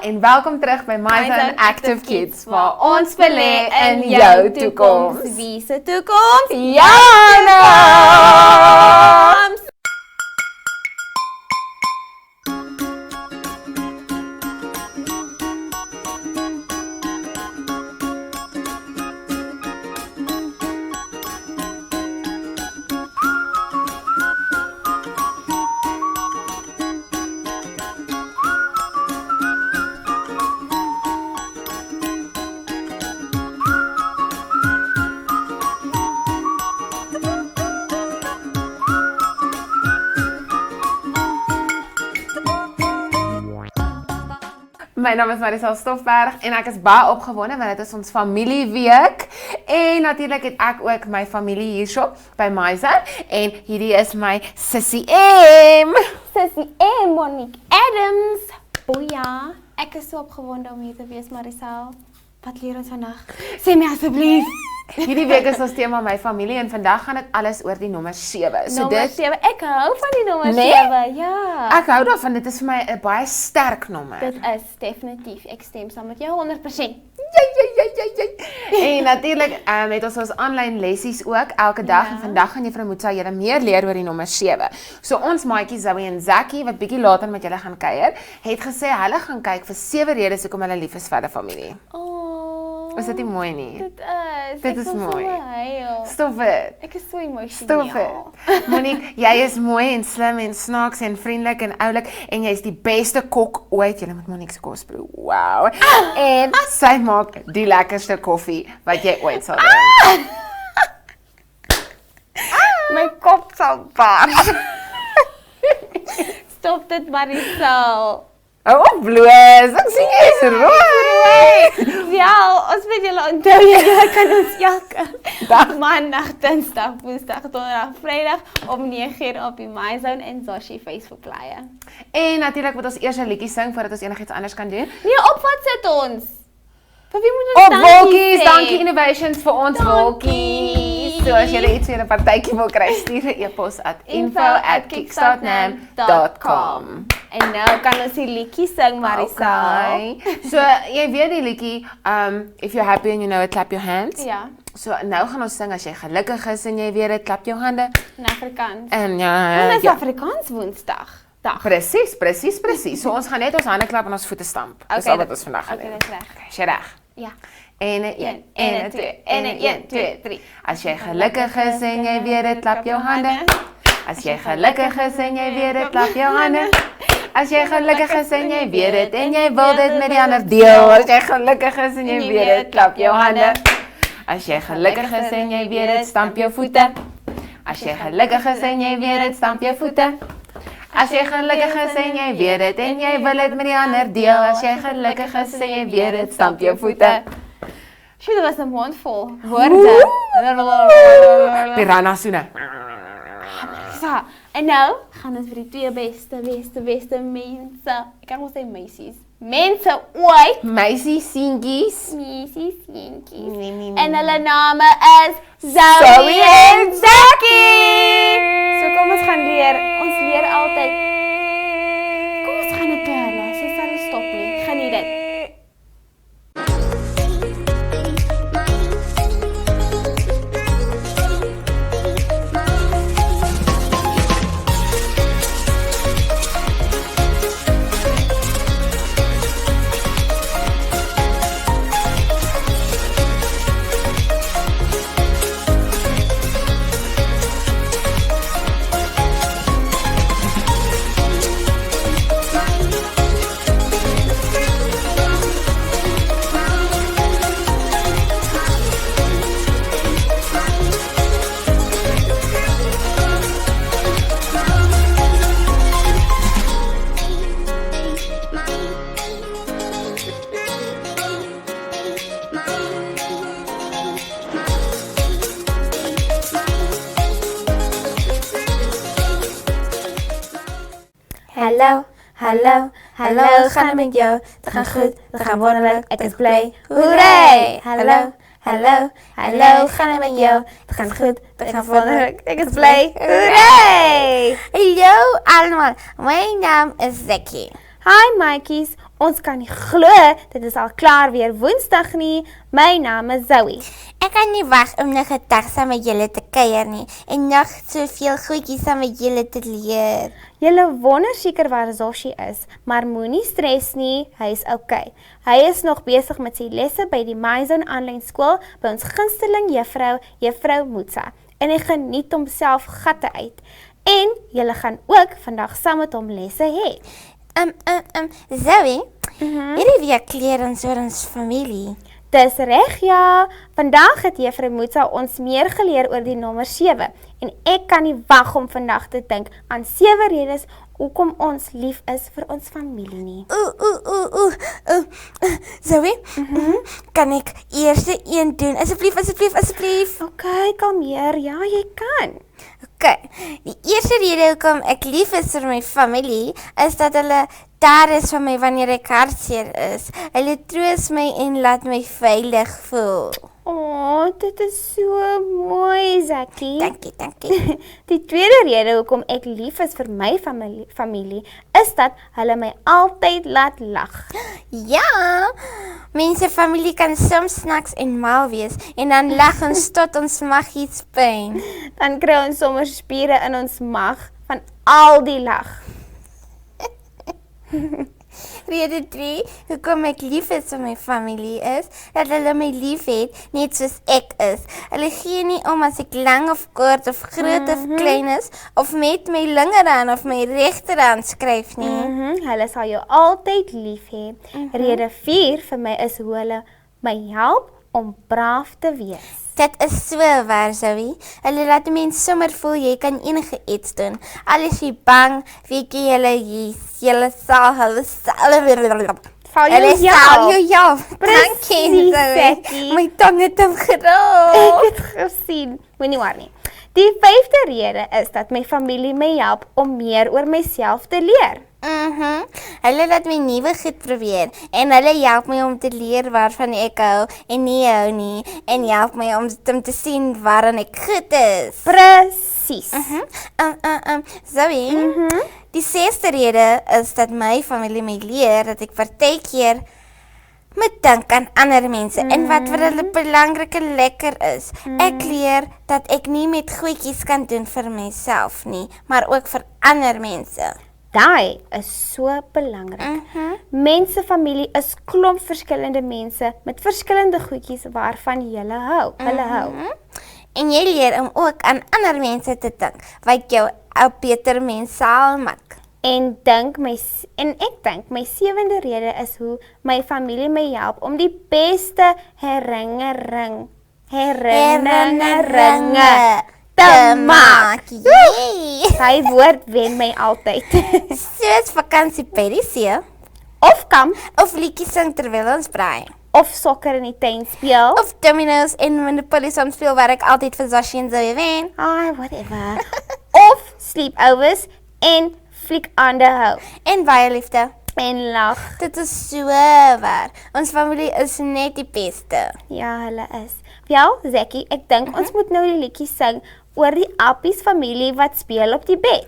en welkom terug by My Active Kids, waar ons belê in jou toekoms. Wie se toekoms? Jana! My naam is Marisol Stoffberg en ek is baie opgewonde want dit is ons familieweek en natuurlik het ek ook my familie hierso by Maisa en hierdie is my Sissie M. Sissie M, Monique Adams. Boeia, ek is so opgewonde om hier te wees, Marisol. Wat leer ons vandag? Sê my asseblief. Hierdie week is ons tema my familie en vandag gaan dit alles oor die nommer 7. Nommer 7, ek hou van die nommer 7, ja. Ek hou daarvan, dit is vir my 'n baie sterk nommer. Dit is definitief, ek stem saam met jou 100%. En natuurlik het ons aanlyn lessies ook elke dag en vandag gaan juffrou Moet julle meer leer oor die nommer 7. So ons maatjies Zoey en Zacky wat bietjie later met julle gaan kuier, het gesê hulle gaan kyk vir 7 redes hoekom hulle lief is vir hulle familie. Is dit nie mooi nie? Dit is. Dit is mooi. So Stop dit. ek is so emosioneel. Stop dit. Monique, jy is mooi en slim en snaaks en vriendelik en oulik en jy is die beste kok ooit. Jy moet Monique se kos proe. Wow. En sy maak die lekkerste koffie wat jy ooit sal drink. My kop sal bars. Stop dit, Marisol. Oh, bloos. Ek sien jy is rooi. Ja, ons weet julle onthou julle kan ons elke maandag, dinsdag, woensdag, donderdag, vrydag om 9:00 op die MyZone en Zoey Facebook blye. En natuurlik moet ons eers 'n liedjie sing voordat ons enigiets anders kan doen. Nee, op wat sit ons? Vir wie moet ons Op dankie wolkies, sê? dankie Innovations vir ons wolkies. So as julle iets vir 'n partytjie wil kry, stuur 'n e-pos at info@kickstartnam.com. En nou kan ons die liedjie sing, Marisol. Okay. So jy weet die liedjie, if you're happy and you know it, clap your hands. Ja, So nou gaan ons sing as jy gelukkig is en jy weet dit, klap jou hande. in Afrikaans. En En is ja. Afrikaans Woensdag. Dag. Presies. So ons gaan net ons hande klap en ons voete stamp. Dis al wat ons vandag gaan doen. Okay, dis reg. Is jy reg? Ja. En 'n 1 2 en 1 2 3. As jy gelukkig is en jy weet dit, klap jou hande. As jy gelukkig is en jy weet dit, klap jou hande. As jy gelukkig is en jy weet dit en jy wil dit met die ander deel. As jy gelukkig is en jy weet dit, klap jou hande. As jy gelukkig is en jy weet dit, stamp jou voete. As jy gelukkig is en jy weet dit, stamp jou voete. As jy gelukkig is en jy weet dit en jy wil dit met die ander deel. As jy gelukkig is en jy weet dit, stamp jou voete. Sjoe, dit was 'n mond vol woorde. Piranha soene. So, en nou gaan ons vir die twee beste mense. Ek kan mos sê meisies. Mense ooit. Meisie seentjies. Meisies, seentjies. Nee. En hulle name is Zoey en Zacky. So kom ons gaan leer. Ons leer altyd. Kom ons gaan dit hulle. Sy sal nie stop nie. Geniet dit. Hallo, gaan het met jou? Het gaat goed, het gaat wonderlijk, het is blij. Hoeré! Hallo, gaan het met jou? Het gaat goed, het gaat wonderlijk, het is blij. Hoeré! Hallo allemaal, mijn naam is Zacky. Hi maatjies, Ons kan nie glo, dit is al klaar weer Woensdag nie. My naam is Zoey. Ek kan nie wag om nog 'n dag saam met julle te kuier nie en nog soveel goedjies saam met julle te leer. Julle wonder seker waar Zoey is, maar moenie stres nie, hy is okay. Hy is nog besig met sy lesse by die aanlynskool by ons gunsteling juffrou Moet. En hy geniet homself gatte uit. En julle gaan ook vandag saam met hom lesse hê. Zoey, hierdie week leer ons oor ons familie. Dis reg, ja. Vandag het juffrou Moet ons meer geleer oor die nommer 7. En ek kan nie wag om vandag te dink aan 7 redes hoekom ons lief is vir ons familie nie. Zoey, kan ek eers een doen? Asseblief. Okay, kalmeer. Ja, jy kan. Okay, die eerste rede hoekom ek lief is vir my familie, is dat hulle daar is vir my wanneer ek hartseer is. Hulle troos my en laat my veilig voel. Dit is so mooi, Zacky. Dankie. Die tweede rede hoekom ek lief is vir my familie is dat hulle my altyd laat lag. Ja, mense familie kan soms snaaks en mal wees en dan lag ons tot ons maggies pyn. Dan kry ons sommer spiere in ons mag van al die lag. Rede 3, hoekom ek lief is vir my familie is, dat hulle my lief het, net soos ek is. Hulle gee nie om as ek lang of kort of groot of klein is, of met my lingerhand of my regterhand skryf nie. Hulle sal jou altyd lief hê. Rede 4 vir my is hoe hulle my help om braaf te wees. Dit is so waar, Zoey. Hulle laat die mens sommer voel jy kan enige iets doen. Al is jy bang, weet jy hulle sal jou. Dankie, Zoey. My tong het hom geraak. Ek het gesien. Moenie worry nie. Die 5de rede is dat my familie my help om meer oor myself te leer. Hulle laat my nuwe goed probeer en hulle help my om te leer waarvan ek hou en nie hou nie en help my om te sien waarin ek goed is. Presies. Zoey, die 6de rede is dat my familie my leer dat ek partykeer moet dink aan ander mense en wat vir hulle belangrik en lekker is. Ek leer dat ek nie met goedjies kan doen vir myself nie, maar ook vir ander mense. Daai is so belangrik. Mense familie is klomp verskillende mense met verskillende goedjies waarvan hulle hou. En jy leer om ook aan ander mense te dink wat jou 'n beter mens sal maak. En ek dink my 7de rede is hoe my familie my help om die beste herinneringe te maak. Hy woord wen my altyd. Soos vakansie by die see, Of kamp, of liedjies sing terwyl ons braai, of sokker in die tuin speel, of dominoes en Monopoly soms speel waar ek altyd vir Zacky en Zoey wen. whatever. Of sleepovers en fliek aan die hou. En baie liefde. En lag. Dit is so waar. Ons familie is net die beste. Ja, hulle is. Wel, Zacky, ek dink ons moet nou die liedjie sing oor die appies familie wat speel op die bed.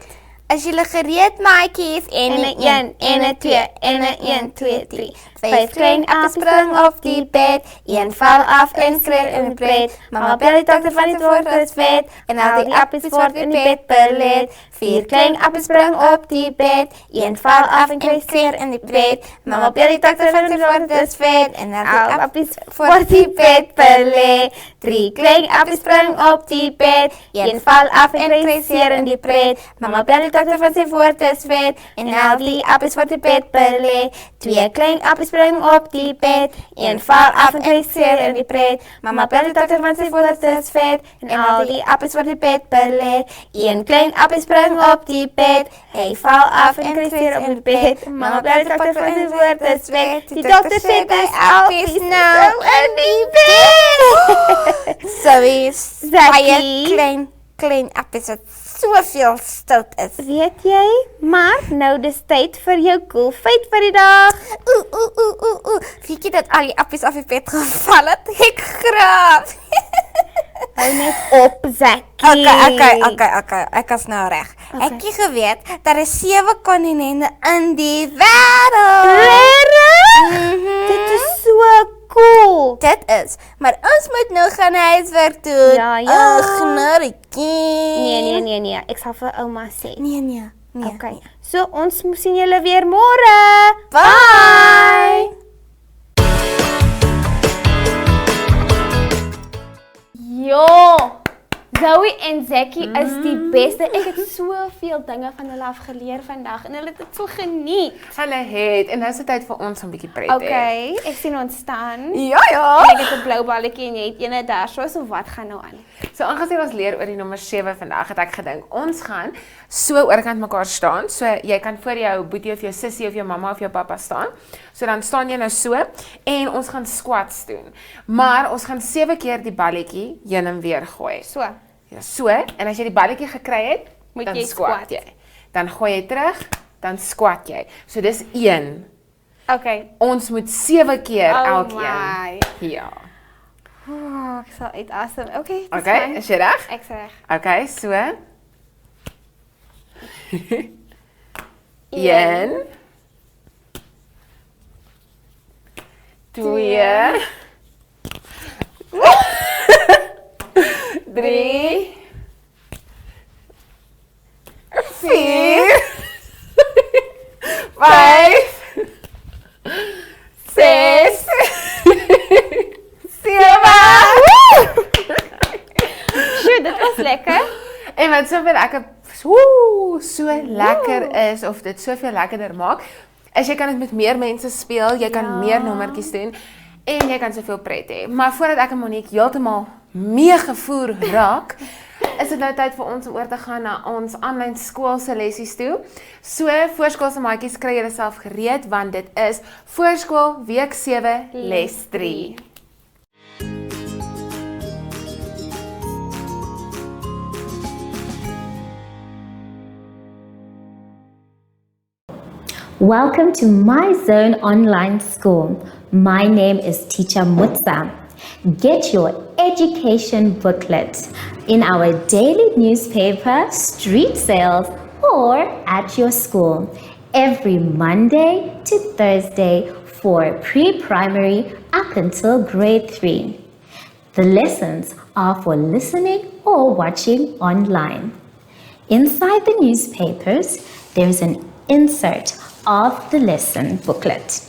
As julle gereed maatjies en 'n 1 en 'n 2 en 'n 1 2 3. 5 klein appies spring op die bed, een val af en skreeu in die bed. Mama bel die dokter van die woord vet en al die appies word in die bed belet. 4 klein appies spring op die bed, een val af en skreeu in die bed. Mama bel die dokter van die woord vet en al die appies word in die bed belet. 3 klein appies spring op die bed, een val af en skreeu in die bed. Mama bel die dokter van sy woord is vet en al die appies word in die bed belet. 2 klein appies spring op die bed, een val af en skreeu in die bed. Mama bel die dokter van sy woord is vet en al die appies word in die bed belet. 1 klein appie spring op die bed, hy val af en skreeu op die bed. Mama bel die dokter van sy woord is vet. Die dokter sê die appies nou in die bed. Zoey, baie klein appies wat soveel stout is. Weet jy, maar nou dis tyd vir jou cool feit vir die dag. Weet jy dat al die appies af die bed geval het? Ek graap. Hou net op, Zacky. Okay, ek is nou reg. Ek het geweet, daar is 7 kontinente in die wêreld. Dit is, maar ons moet nou gaan huiswerk doen. Ja. Ag, narretjie. Nee. Ek sal vir ouma sê. Nee. Okay. So ons sien julle weer môre. Bye. Jo, Zoey en Zacky is die beste. Ek het soveel dinge van hulle af geleer vandag en hulle het dit so geniet. Hulle het, en nou is dit tyd vir ons om 'n bietjie pret te hê. Okay, ek sien ons staan. Ja. En ek het 'n blou balletjie en jy het eene daar, so wat gaan nou aan? So aangesien ons leer oor die nommer 7 vandag, het ek gedink, ons gaan so oorkant mekaar staan, so jy kan voor jou boetie of jou sussie of jou mamma of jou pappa staan, so dan staan jy nou so, en ons gaan squats doen, maar ons gaan 7 keer die balletjie heen en weer gooi. So, Ja, so, en as jy die balletjie gekry het, Moet dan jy squat squat. jy. Dan gooi jy terug, dan squat jy. So dis 1. okay. Ons moet 7 keer Oh elkeen. my. Ja. Oh, ek sal uitasem. Okay, dis Okay, fyn. is jy reg? Ek's reg. Okay, so. 1 2 3 4 5 6 Sjoe, dit was lekker. En wat soveel lekker so lekker is, of dit soveel lekkerder maak, is jy kan dit met meer mense speel, jy kan meer nommertjies doen, en jy kan soveel pret hê. Maar voordat ek en Monique heeltemal meegevoer raak, is dit nou tyd vir ons om oor te gaan na ons aanlynskool se lessies toe. So, voorskoolse maatjies, kry julle self gereed, want dit is voorskool week 7 les 3. Welcome to my zone online school. My name is Teacher Mutsa. Get your education booklet in our daily newspaper, street sales, or at your school every Monday to Thursday for pre-primary up until grade 3. The lessons are for listening or watching online. Inside the newspapers, there is an insert of the lesson booklet.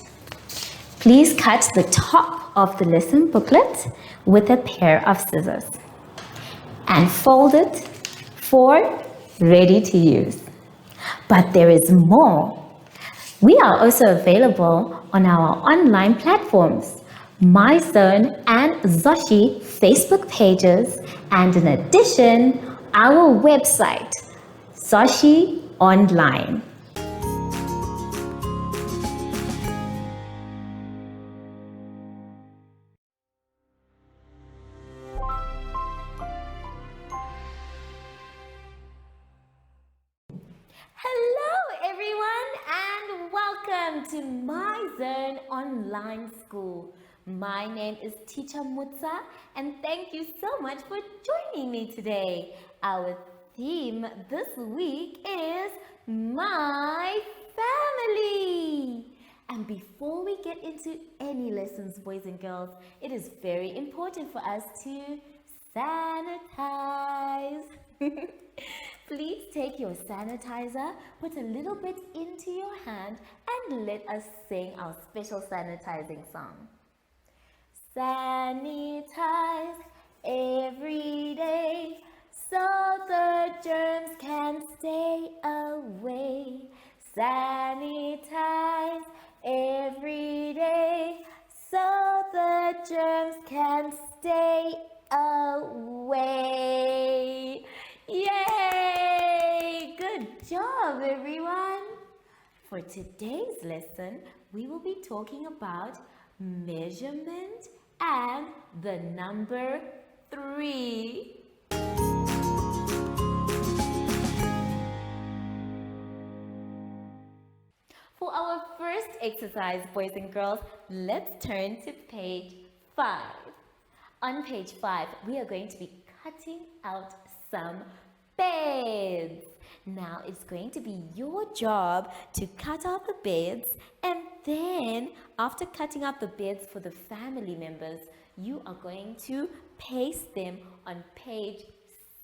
Please cut the top of the lesson booklet with a pair of scissors and fold it for ready to use. But there is more. We are also available on our online platforms, My Zone and Zacky Facebook pages, and in addition, our website, Zacky Online. Hello everyone and welcome to My Zone Online School. My name is Teacher Mutsa and thank you so much for joining me today. Our theme this week is My Family. And before we get into any lessons, boys and girls, it is very important for us to sanitize. Please take your sanitizer, put a little bit into your hand, and let us sing our special sanitizing song. Sanitize every day so the germs can stay away. Sanitize every day so the germs can stay away. Yay! Good job, everyone! For today's lesson, we will be talking about measurement and the number 3. For our first exercise, boys and girls, let's turn to page 5. On page 5, we are going to be cutting out some beds. Now it's going to be your job to cut out the beds, and then after cutting out the beds for the family members, you are going to paste them on page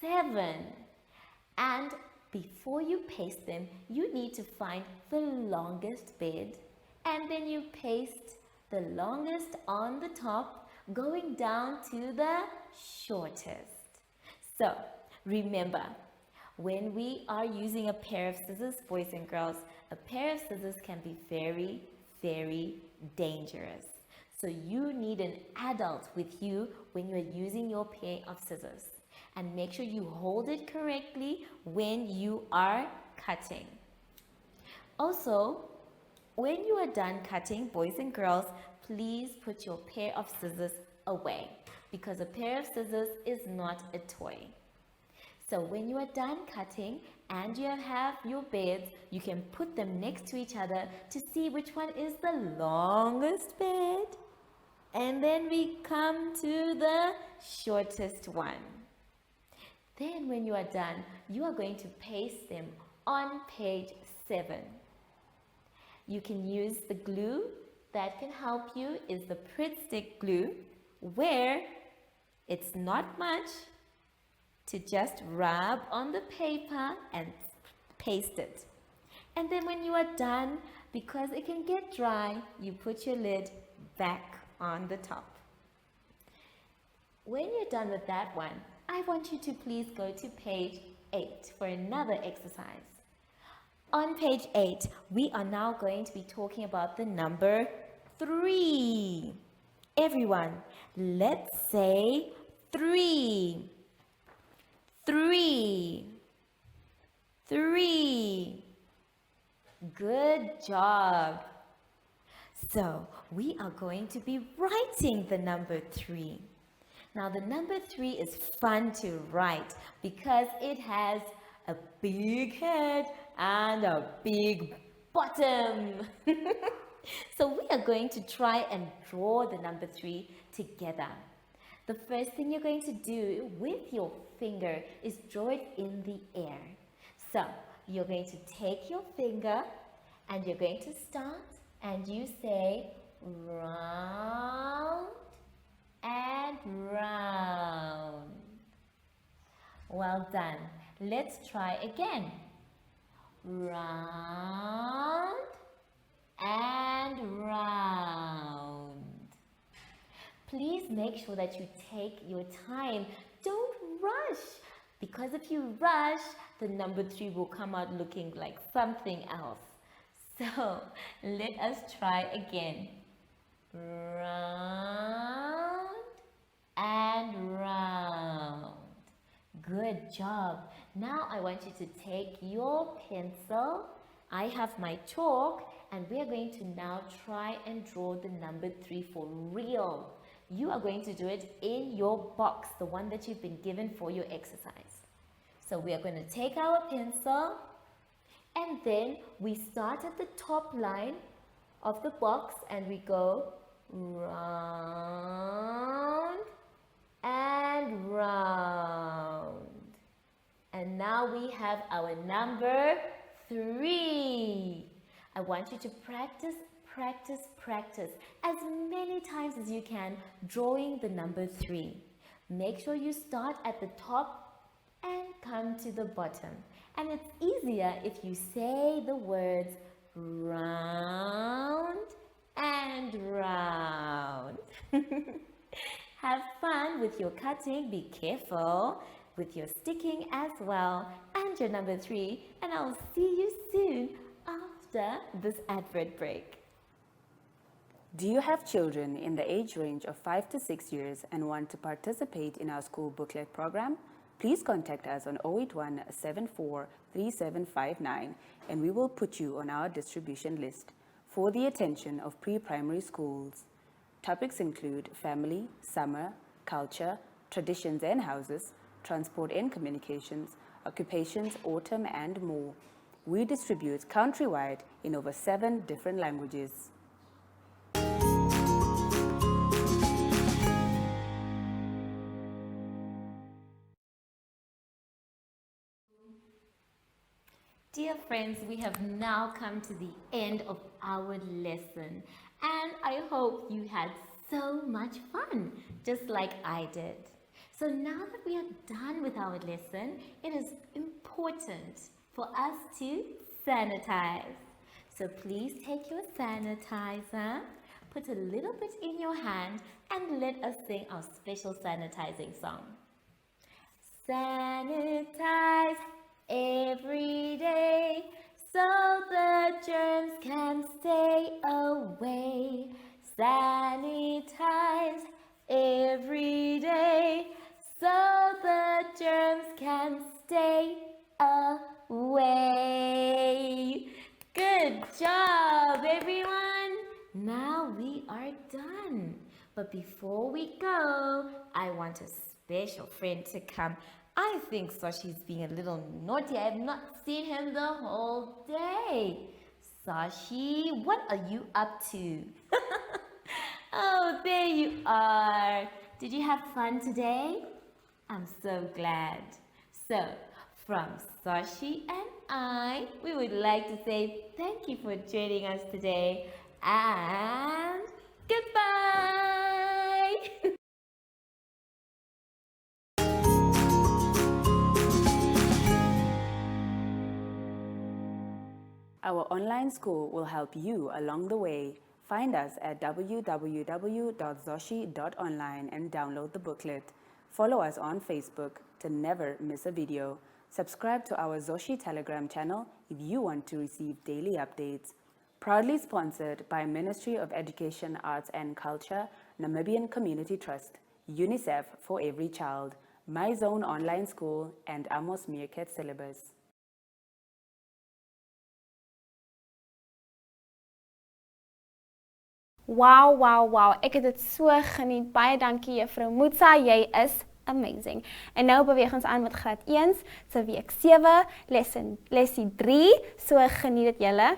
7. And before you paste them, you need to find the longest bed, and then you paste the longest on the top, going down to the shortest. So remember, when we are using a pair of scissors, boys and girls, a pair of scissors can be very, very dangerous. So you need an adult with you when you're using your pair of scissors. And make sure you hold it correctly when you are cutting. Also, when you are done cutting, boys and girls, please put your pair of scissors away, because a pair of scissors is not a toy. So when you are done cutting and you have your beds, you can put them next to each other to see which one is the longest bed. And then we come to the shortest one. Then when you are done, you are going to paste them on page 7. You can use the glue that can help you is the pret stick glue, where it's not much to just rub on the paper and paste it. And then when you are done, because it can get dry, you put your lid back on the top. When you're done with that one, I want you to please go to page 8 for another exercise. On page 8, we are now going to be talking about the number 3. Everyone, let's say 3. 3. 3. Good job. So, we are going to be writing the number 3. Now, the number 3 is fun to write because it has a big head and a big bottom. So, we are going to try and draw the number 3 together. The first thing you're going to do with your finger is draw it in the air. So, you're going to take your finger and you're going to start and you say round and round. Well done. Let's try again. Round and round. Please make sure that you take your time. Don't rush, because if you rush, the number 3 will come out looking like something else. So let us try again. Round and round. Good job. Now I want you to take your pencil. I have my chalk, and we are going to now try and draw the number 3 for real. You are going to do it in your box, the one that you've been given for your exercise. So we are going to take our pencil, and then we start at the top line of the box and we go round and round. And now we have our number 3. I want you to practice as many times as you can drawing the number 3. Make sure you start at the top and come to the bottom. And it's easier if you say the words round and round. Have fun with your cutting. Be careful with your sticking as well, and your number 3. And I'll see you soon after this advert break. Do you have children in the age range of 5 to 6 years and want to participate in our school booklet program? Please contact us on 081 74 3759 and we will put you on our distribution list for the attention of pre-primary schools. Topics include family, summer, culture, traditions and houses, transport and communications, occupations, autumn and more. We distribute countrywide in over 7 different languages. Dear friends, we have now come to the end of our lesson, and I hope you had so much fun, just like I did. So now that we are done with our lesson, it is important for us to sanitize. So please take your sanitizer, put a little bit in your hand, and let us sing our special sanitizing song. Sanitize every day so the germs can stay away. Sanitize every day so the germs can stay away. Good job, everyone. Now we are done. But before we go, I want a special friend to come. I think Sashi's being a little naughty. I have not seen him the whole day. Sashi, what are you up to? Oh, there you are. Did you have fun today? I'm so glad. So, from Sashi and I, we would like to say thank you for joining us today and goodbye. Our online school will help you along the way. Find us at www.zoshi.online and download the booklet. Follow us on Facebook to never miss a video. Subscribe to our Zoshi Telegram channel if you want to receive daily updates. Proudly sponsored by Ministry of Education, Arts and Culture, Namibian Community Trust, UNICEF for Every Child, My Zone Online School, and Amos Meerkat Syllabus. Wow. Ek het dit so geniet. Baie dankie juffrou Moetsa, jy is amazing. En nou beweeg ons aan met graad 1 se week 7, lesie 3. So geniet dit julle.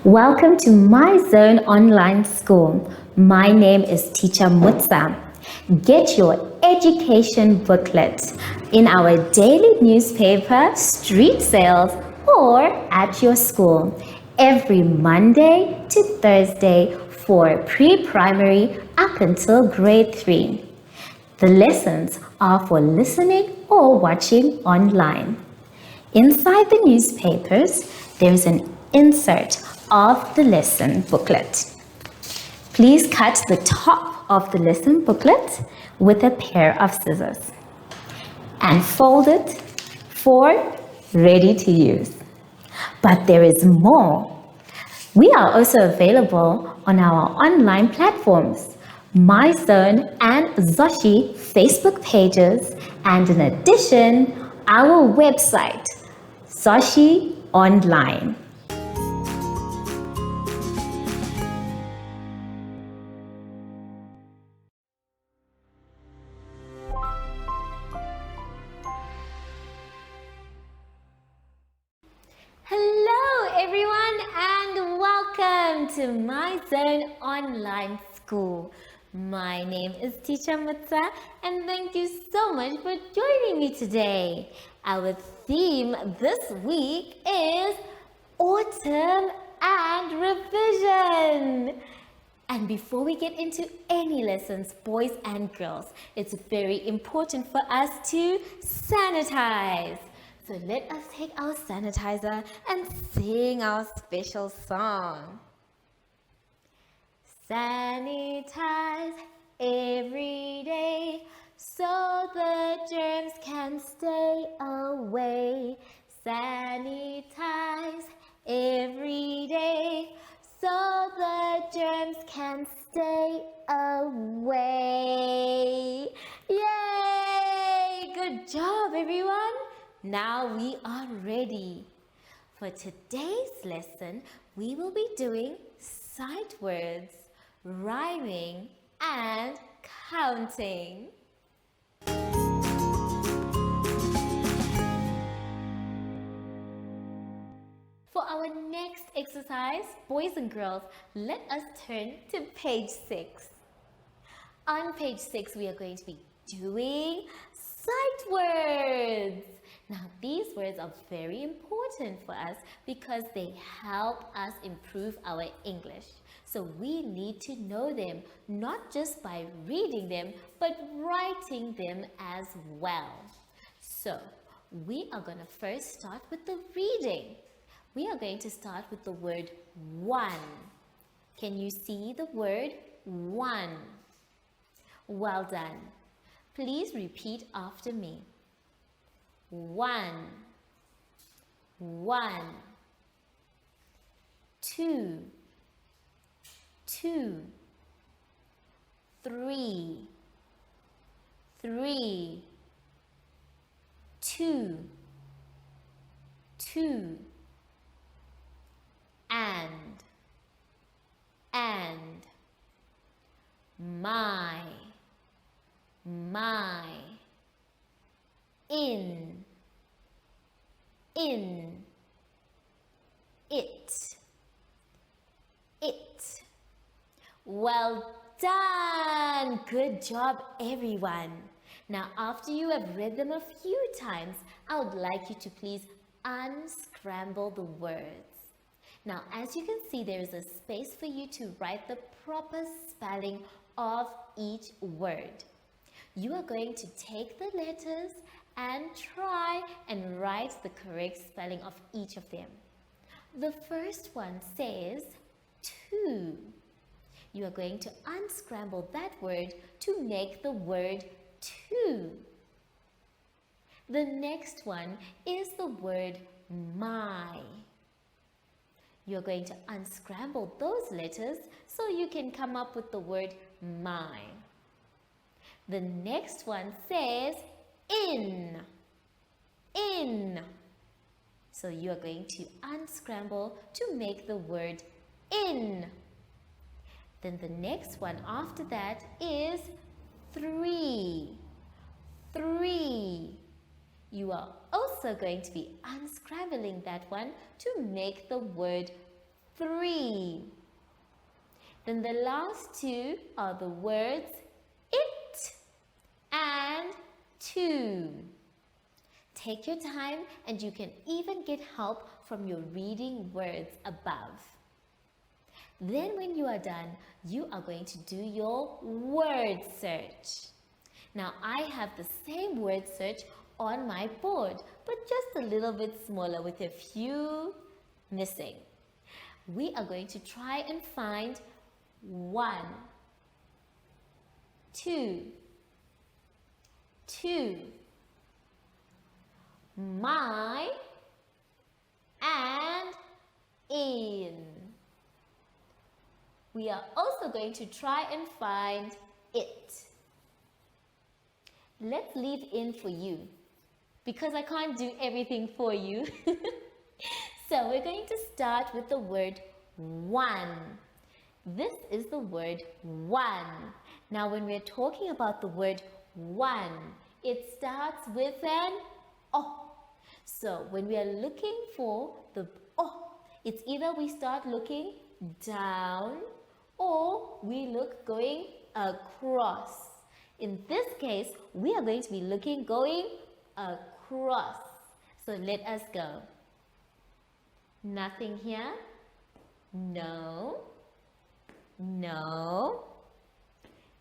Welcome to My Zone Online School. My name is Teacher Mutsa. Get your education booklet in our daily newspaper, street sales, or at your school every Monday to Thursday for pre-primary up until grade 3. The lessons are for listening or watching online. Inside the newspapers, there is an insert of the lesson booklet. Please cut the top of the lesson booklet with a pair of scissors and fold it for ready to use. But there is more. We are also available on our online platforms, My Zone and Zoshi Facebook pages, and in addition, our website, Zoshi Online. Hello everyone and welcome to My Zone Online School. My name is Teacher Mutsa and thank you so much for joining me today. Our theme this week is Autumn and Revision. And before we get into any lessons, boys and girls, it's very important for us to sanitize. So let us take our sanitizer and sing our special song. Sanitize every day so the germs can stay away. Sanitize every day so the germs can stay away. Yay! Good job, everyone. Now we are ready. For today's lesson, we will be doing sight words, rhyming, and counting. For our next exercise, boys and girls, let us turn to page 6. On page 6, we are going to be doing sight words. Now, these words are very important for us because they help us improve our English. So we need to know them, not just by reading them, but writing them as well. So, we are going to first start with the reading. We are going to start with the word one. Can you see the word one? Well done. Please repeat after me. One, one, two, two, three, three, two, two, and, my, in, it. Well done! Good job, everyone. Now, after you have read them a few times, I would like you to please unscramble the words. Now, as you can see, there is a space for you to write the proper spelling of each word. You are going to take the letters and try and write the correct spelling of each of them. The first one says two. You are going to unscramble that word to make the word two. The next one is the word my. You're going to unscramble those letters so you can come up with the word my. The next one says in. So you are going to unscramble to make the word in. Then the next one after that is three. You are also going to be unscrambling that one to make the word three. Then the last two are the words it and two. Take your time and you can even get help from your reading words above. Then when you are done, you are going to do your word search. Now I have the same word search on my board, but just a little bit smaller with a few missing. We are going to try and find 1, 2, my, and in. We are also going to try and find it. Let's leave in for you because I can't do everything for you. So we're going to start with the word one. This is the word one. Now when we're talking about the word one, it starts with an O. So when we are looking for the O, it's either we start looking down or we look going across. In this case, we are going to be looking going across. So let us go. Nothing here. No.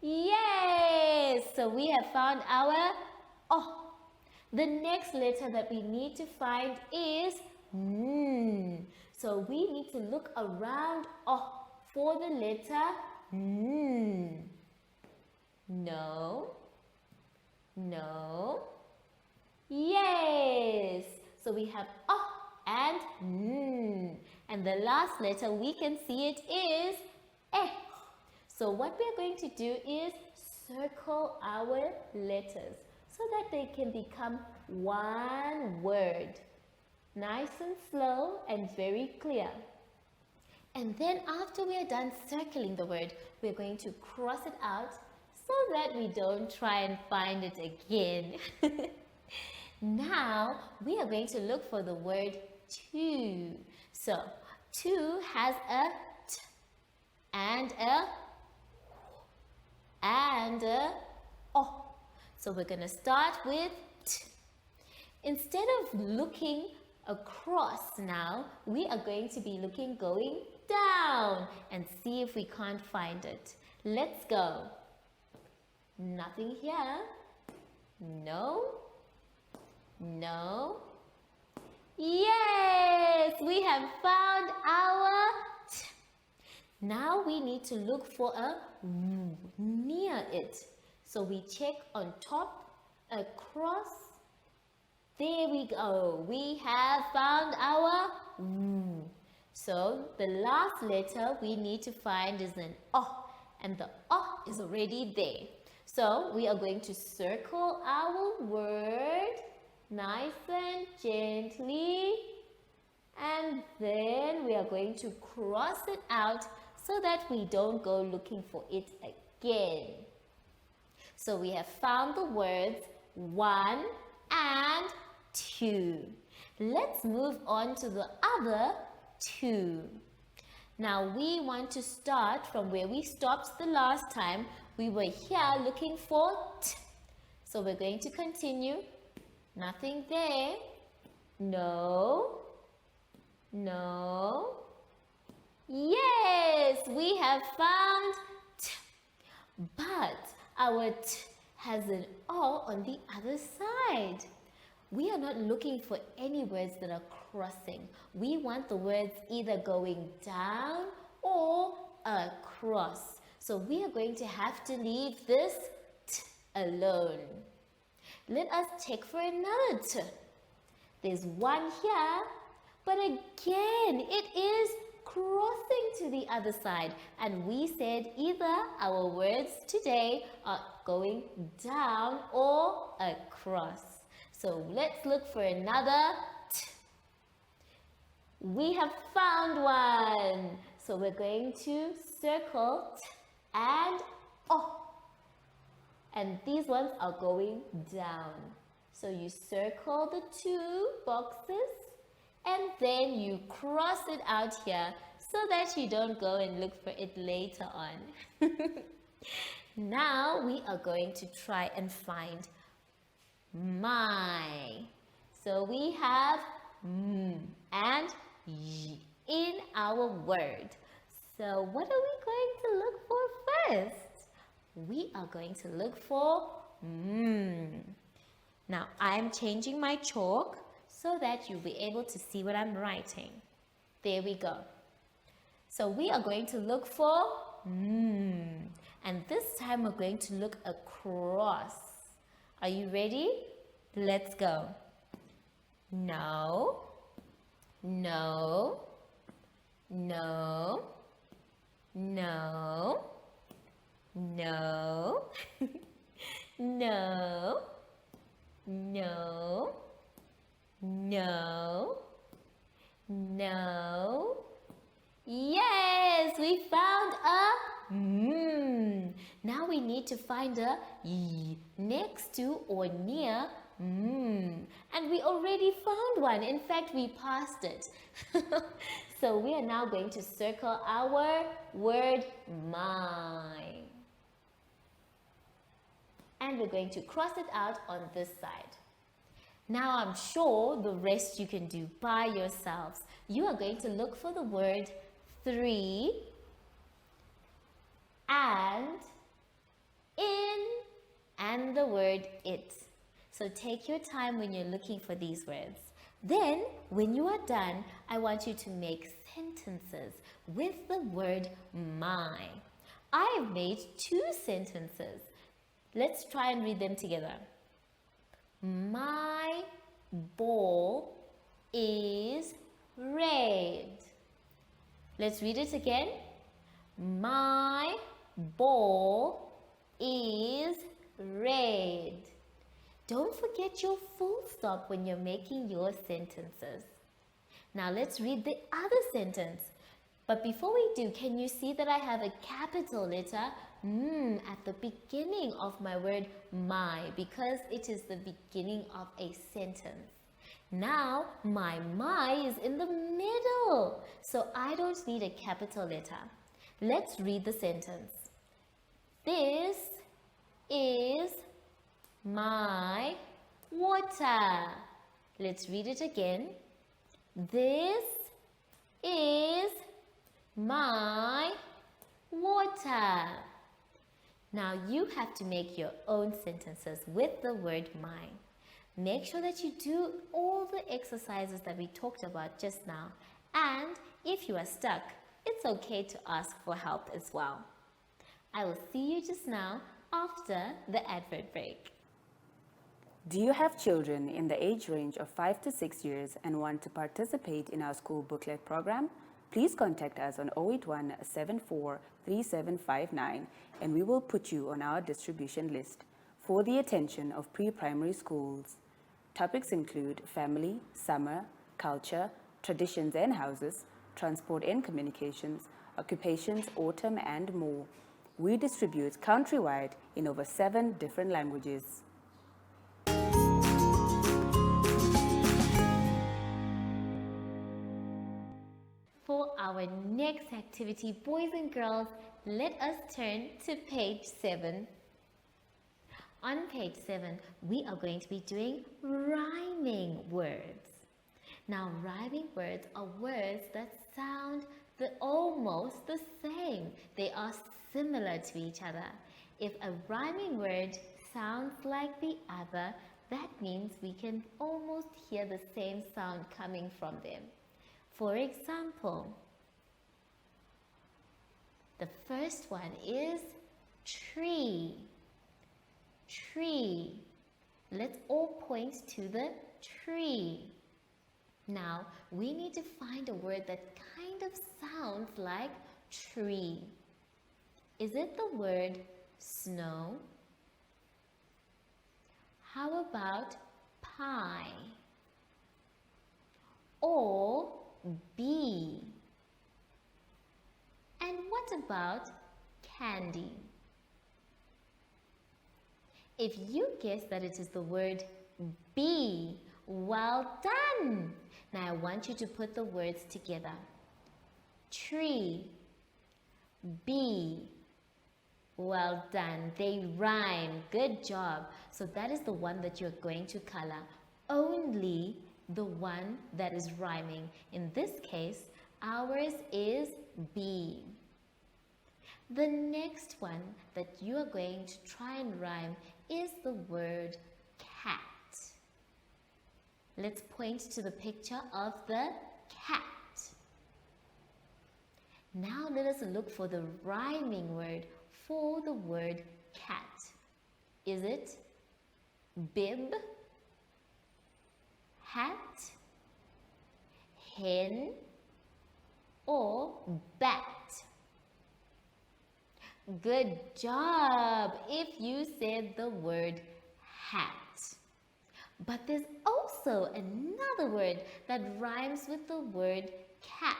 Yes! So we have found our O. The next letter that we need to find is N. So we need to look around O for the letter N. No. Yes. So we have O and N. And the last letter we can see it is E. So what we are going to do is circle our letters so that they can become one word. Nice and slow and very clear. And then after we are done circling the word, we're going to cross it out so that we don't try and find it again. Now, we are going to look for the word two. So, to has a t and a o. So we're going to start with t. Instead of looking across now, we are going to be going down and see if we can't find it. Let's go. Nothing here. No. No. Yes, we have found our t. Now we need to look for a w near it. So we check on top, across. There we go. We have found our w. So the last letter we need to find is an o, and the o is already there. So we are going to circle our word nice and gently, and then we are going to cross it out so that we don't go looking for it again. So we have found the words 1 and 2. Let's move on to the other 2. Now we want to start from where we stopped the last time. We were here looking for t. So we're going to continue. Nothing there. No. No. Yes, we have found t. But our t has an o on the other side. We are not looking for any words that are crossing. We want the words either going down or across. So we are going to have to leave this t alone. Let us check for another t. There's one here, but again, it is crossing to the other side. And we said either our words today are going down or across. So let's look for another t. We have found one. So we're going to circle t and o. And these ones are going down. So you circle the 2 boxes and then you cross it out here so that you don't go and look for it later on. Now we are going to try and find my. So we have m and y in our word. So what are we going to look for first? We are going to look for m. Now I'm changing my chalk so that you'll be able to see what I'm writing. There we go. So we are going to look for m. And this time we're going to look across. Are you ready? Let's go. No. No. No. No. No. No. No. No. No. Yes, we found a m. Now we need to find a y next to or near m. And we already found one. In fact, we passed it. So we are now going to circle our word my. And we're going to cross it out on this side. Now I'm sure the rest you can do by yourselves. You are going to look for the word 3 and in and the word it. So take your time when you're looking for these words. Then when you are done, I want you to make sentences with the word my. I have made 2 sentences. Let's try and read them together. My ball is red. Let's read it again. My ball is red. Don't forget your full stop when you're making your sentences. Now let's read the other sentence. But before we do, can you see that I have a capital letter at the beginning of my word my, because it is the beginning of a sentence. Now, my is in the middle, so I don't need a capital letter. Let's read the sentence. This is my water. Let's read it again. This is my water. Now you have to make your own sentences with the word my. Make sure that you do all the exercises that we talked about just now. And if you are stuck, it's okay to ask for help as well. I will see you just now after the advert break. Do you have children in the age range of 5 to 6 years and want to participate in our school booklet program? Please contact us on 081 74 3759 and we will put you on our distribution list for the attention of pre-primary schools. Topics include family, summer, culture, traditions and houses, transport and communications, occupations, autumn and more. We distribute countrywide in over 7 different languages. For our next activity, boys and girls, let us turn to page 7. On page 7, we are going to be doing rhyming words. Now, rhyming words are words that sound almost the same. They are similar to each other. If a rhyming word sounds like the other, that means we can almost hear the same sound coming from them. For example, the first one is tree. Tree. Let's all point to the tree. Now, we need to find a word that kind of sounds like tree. Is it the word snow? How about pie? Or bee? And what about candy? If you guess that it is the word bee, well done! Now I want you to put the words together. Tree, bee. Well done. They rhyme. Good job. So that is the one that you're going to color. Only the one that is rhyming. In this case, ours is bee. The next one that you are going to try and rhyme is the word cat. Let's point to the picture of the cat. Now let us look for the rhyming word for the word cat. Is it bib, hat, hen, or bat? Good job if you said the word hat. But there's also another word that rhymes with the word cat.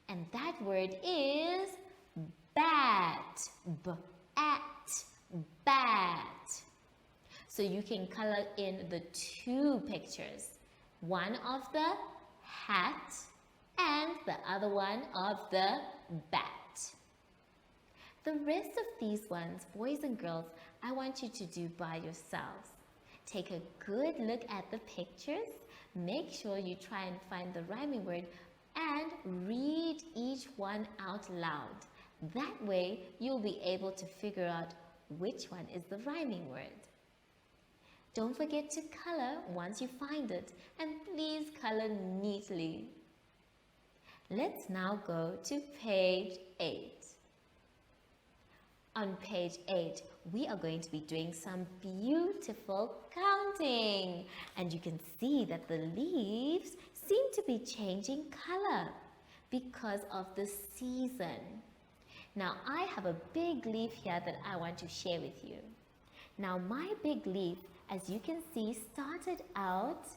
And that word is bat. B-at, bat. So you can color in the two pictures. One of the hat and the other one of the bat. The rest of these ones, boys and girls, I want you to do by yourselves. Take a good look at the pictures. Make sure you try and find the rhyming word and read each one out loud. That way, you'll be able to figure out which one is the rhyming word. Don't forget to color once you find it, and please color neatly. Let's now go to page 8. On page 8, we are going to be doing some beautiful counting. And you can see that the leaves seem to be changing color because of the season. Now, I have a big leaf here that I want to share with you. Now, my big leaf, as you can see, started out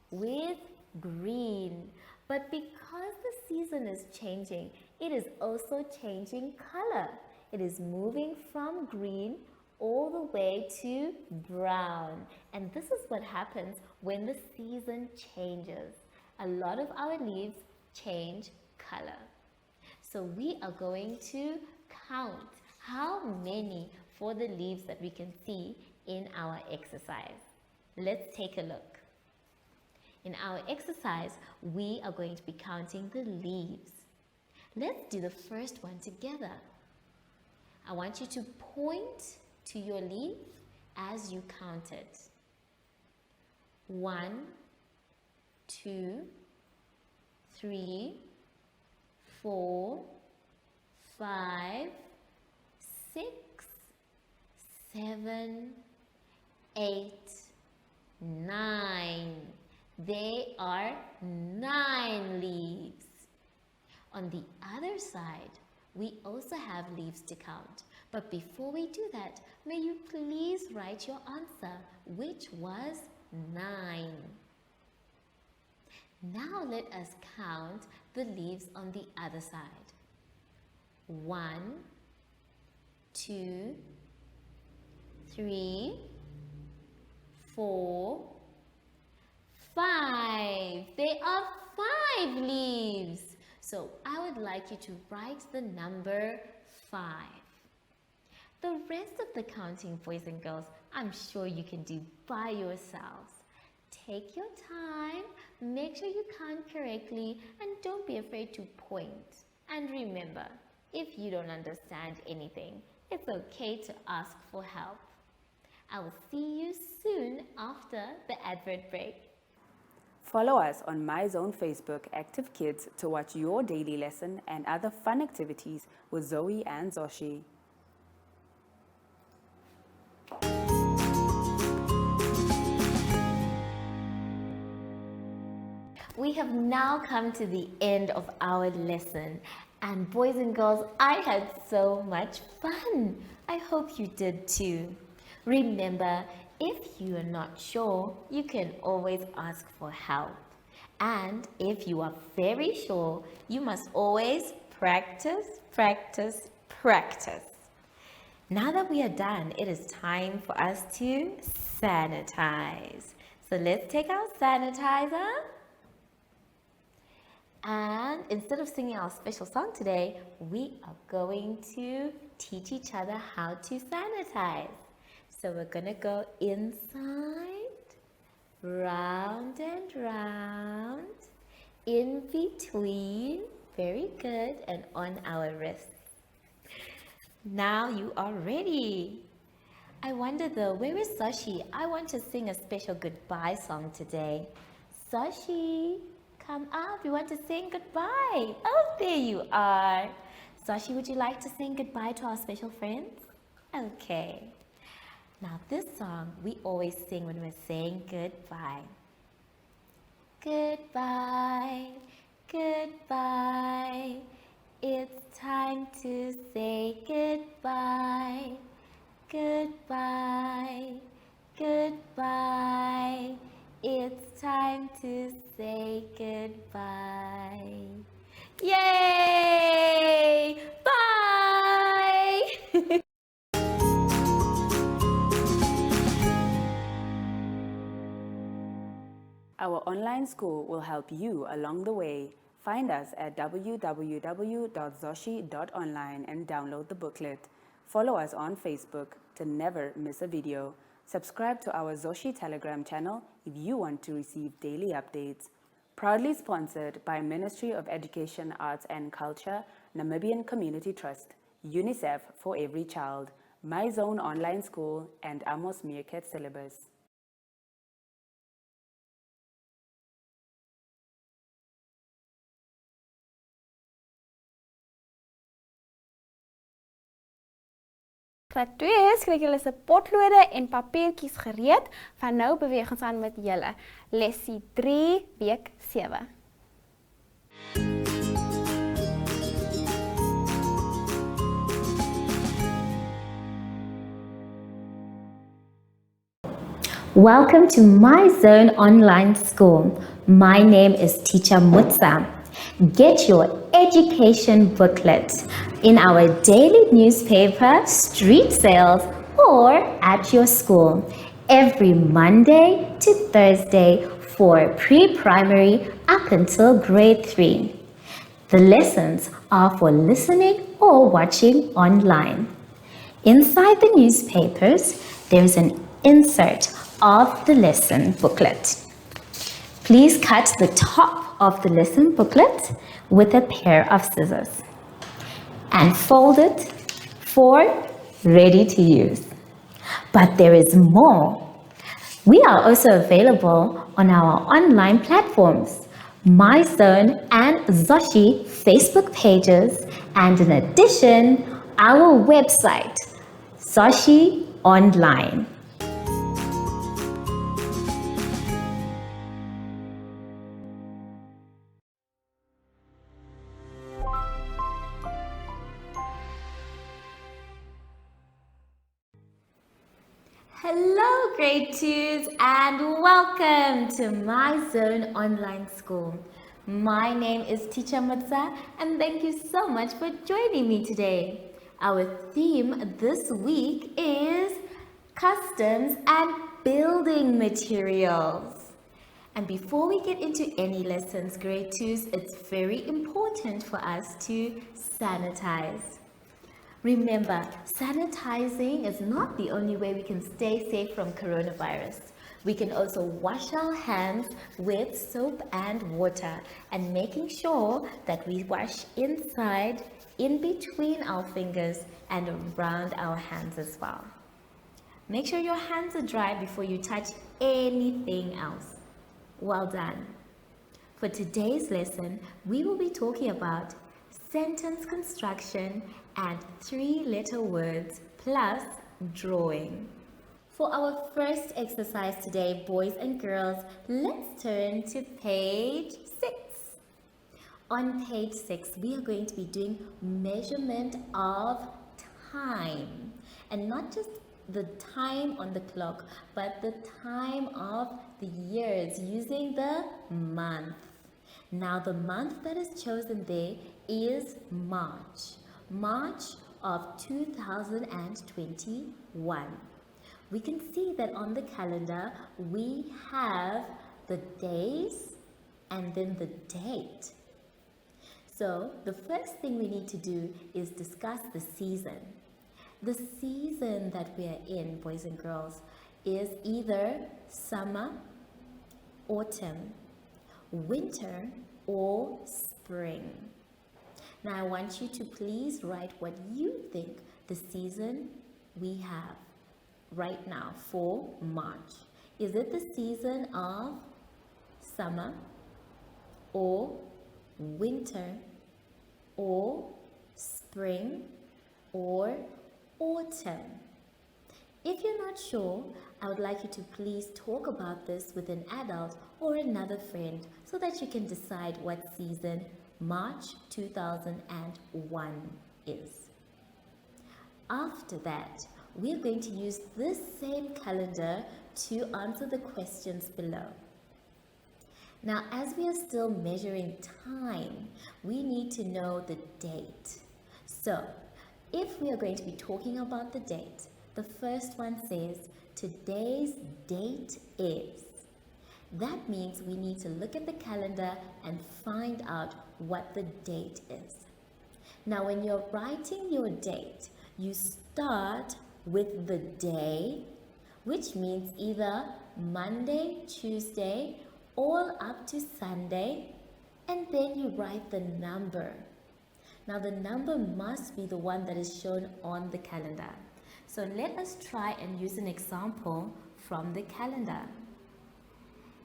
with green. But because the season is changing, it is also changing color. It is moving from green all the way to brown. And this is what happens when the season changes. A lot of our leaves change color. So we are going to count how many for the leaves that we can see in our exercise. Let's take a look. In our exercise, we are going to be counting the leaves. Let's do the first one together. I want you to point to your leaf as you count it. 1, 2, 3, 4, 5, 6, 7, 8, 9. There are 9 leaves. On the other side, we also have leaves to count. But before we do that, may you please write your answer, which was 9. Now let us count the leaves on the other side. 1, 2, 3, 4, 5. There are 5 leaves. So I would like you to write the number 5. The rest of the counting, boys and girls, I'm sure you can do by yourselves. Take your time, make sure you count correctly, and don't be afraid to point. And remember, if you don't understand anything, it's okay to ask for help. I will see you soon after the advert break. Follow us on My Zone Facebook Active Kids to watch your daily lesson and other fun activities with Zoey and Zoshi. We have now come to the end of our lesson. And boys and girls, I had so much fun. I hope you did too. Remember, if you are not sure, you can always ask for help. And if you are very sure, you must always practice, practice, practice. Now that we are done, it is time for us to sanitize. So let's take our sanitizer. And instead of singing our special song today, we are going to teach each other how to sanitize. So we're going to go inside, round and round, in between, very good, and on our wrists. Now you are ready. I wonder though, where is Zacky? I want to sing a special goodbye song today. Zacky, come up, we want to sing goodbye. Oh, there you are. Zacky, would you like to sing goodbye to our special friends? Okay. Now this song we always sing when we're saying goodbye. Goodbye, goodbye. It's time to say goodbye. Goodbye, goodbye. It's time to say goodbye. Yay! Bye! Our online school will help you along the way. Find us at www.zoshi.online and download the booklet. Follow us on Facebook to never miss a video. Subscribe to our Zoshi Telegram channel if you want to receive daily updates. Proudly sponsored by Ministry of Education, Arts and Culture, Namibian Community Trust, UNICEF for Every Child, My Zone Online School, and Amos Meerkat Syllabus. Graad 2 skryk julle se potlode en papiertjies gereed. Van nou beweeg ons aan met julle. Lessie 3, week 7. Welcome to My Zone Online School. My name is Teacher Mutsa. Get your education booklet in our daily newspaper, street sales, or at your school every Monday to Thursday for pre-primary up until grade 3. The lessons are for listening or watching online. Inside the newspapers, there is an insert of the lesson booklet. Please cut the top of the lesson booklet with a pair of scissors and fold it for ready to use. But there is more. We are also available on our online platforms, My Zone and Zoey Facebook pages, and in addition, our website, Zoey Online. Hello grade 2s and welcome to My Zone Online School. My name is Teacher Mutsa and thank you so much for joining me today. Our theme this week is customs and building materials. And before we get into any lessons, grade 2s, it's very important for us to sanitize. Remember, sanitizing is not the only way we can stay safe from coronavirus. We can also wash our hands with soap and water and making sure that we wash inside, in between our fingers and around our hands as well. Make sure your hands are dry before you touch anything else. Well done. For today's lesson, we will be talking about sentence construction and 3-letter words plus drawing. For our first exercise today, boys and girls, let's turn to page 6. On page 6, we are going to be doing measurement of time. And not just the time on the clock, but the time of the years using the month. Now the month that is chosen there is March. March of 2021. We can see that on the calendar we have the days and then the date. So the first thing we need to do is discuss the season. The season that we are in, boys and girls, is either summer, autumn, winter, or spring. Now I want you to please write what you think the season we have right now for March. Is it the season of summer or winter or spring or autumn? If you're not sure, I would like you to please talk about this with an adult or another friend so that you can decide what season March 2001 is. After that, we are going to use this same calendar to answer the questions below. Now, as we are still measuring time, we need to know the date. So, if we are going to be talking about the date, the first one says, today's date is. That means we need to look at the calendar and find out what the date is. Now, when you're writing your date, you start with the day, which means either Monday, Tuesday, all up to Sunday, and then you write the number. Now, the number must be the one that is shown on the calendar. So let us try and use an example from the calendar.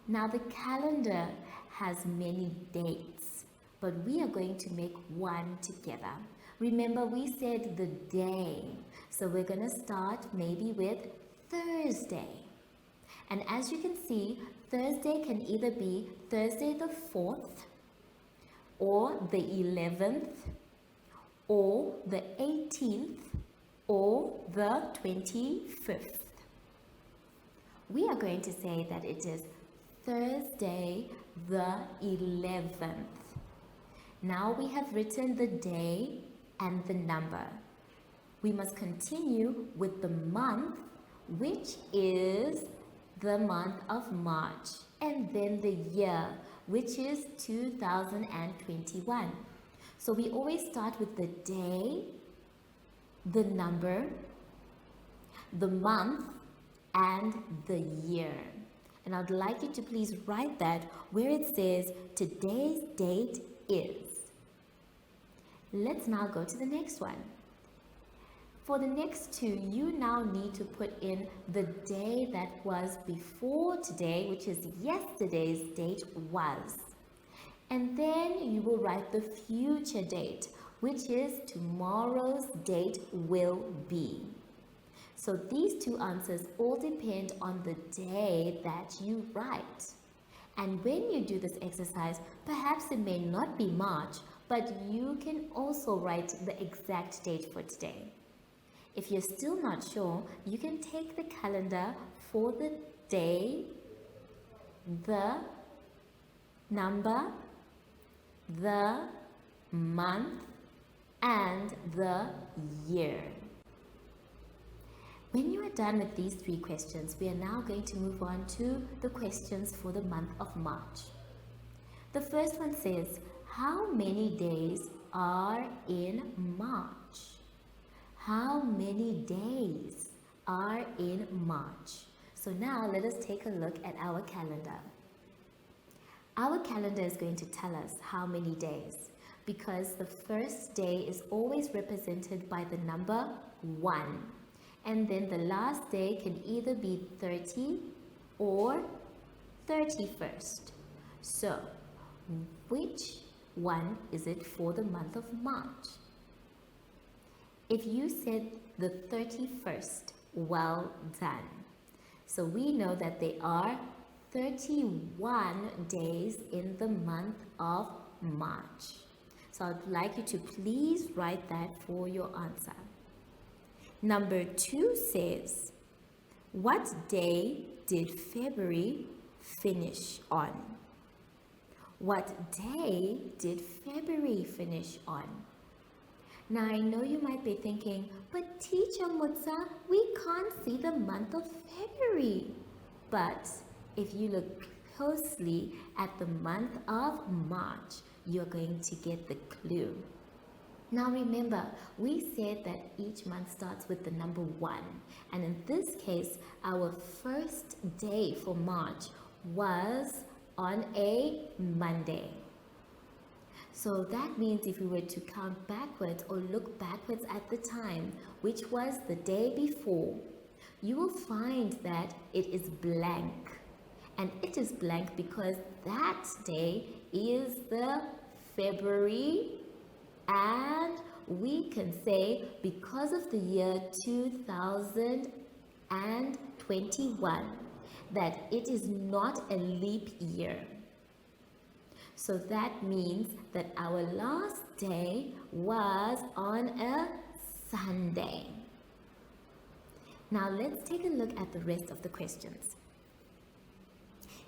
Now the calendar has many dates, but we are going to make one together. Remember, we said the day, so we're going to start maybe with Thursday. And as you can see, Thursday can either be Thursday the 4th, or the 11th, or the 18th, or the 25th. We are going to say that it is Thursday the 11th. Now we have written the day and the number. we must continue with the month, which is the month of March, and then the year, which is 2021. So we always start with the day, the number, the month, and the year. And I'd like you to please write that where it says today's date is. Let's now go to the next one. For the next two, you now need to put in the day that was before today, which is yesterday's date was. And then you will write the future date, which is tomorrow's date will be. So these two answers all depend on the day that you write. And when you do this exercise, perhaps it may not be March, but you can also write the exact date for today. If you're still not sure, you can take the calendar for the day, the number, the month, and the year. When you are done with these three questions, we are now going to move on to the questions for the month of March. The first one says, how many days are in March? How many days are in March? So now let us take a look at our calendar. Our calendar is going to tell us how many days, because the first day is always represented by the number 1. And then the last day can either be 30 or 31st. So, which one is it for the month of March? If you said the 31st, well done. So we know that there are 31 days in the month of March. So I'd like you to please write that for your answer. Number 2 says, what day did February finish on? What day did February finish on? Now I know you might be thinking, but Teacher Mutsa, we can't see the month of February. But if you look closely at the month of March, you're going to get the clue. Now remember, we said that each month starts with the number 1. And in this case, our first day for March was on a Monday. So that means if we were to count backwards or look backwards at the time, which was the day before, you will find that it is blank. And it is blank because that day is the February, and we can say because of the year 2021 that it is not a leap year. So that means that our last day was on a Sunday. Now let's take a look at the rest of the questions.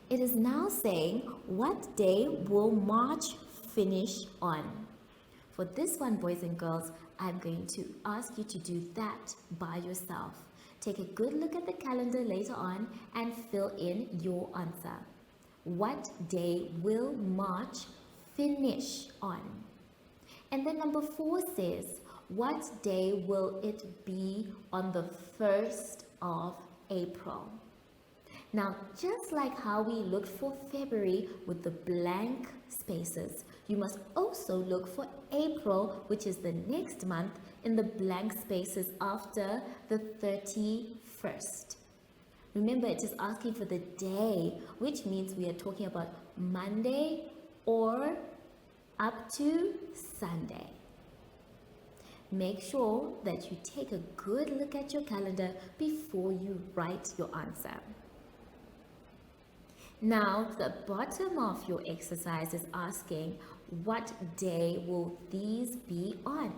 It is now saying, what day will March finish on? For this one, boys and girls, I'm going to ask you to do that by yourself. Take a good look at the calendar later on and fill in your answer. What day will March finish on? And then number 4 says, what day will it be on the 1st of April? Now, just like how we looked for February with the blank spaces, you must also look for April, which is the next month, in the blank spaces after the 31st. Remember, it is asking for the day, which means we are talking about Monday or up to Sunday. Make sure that you take a good look at your calendar before you write your answer. Now, the bottom of your exercise is asking, what day will these be on?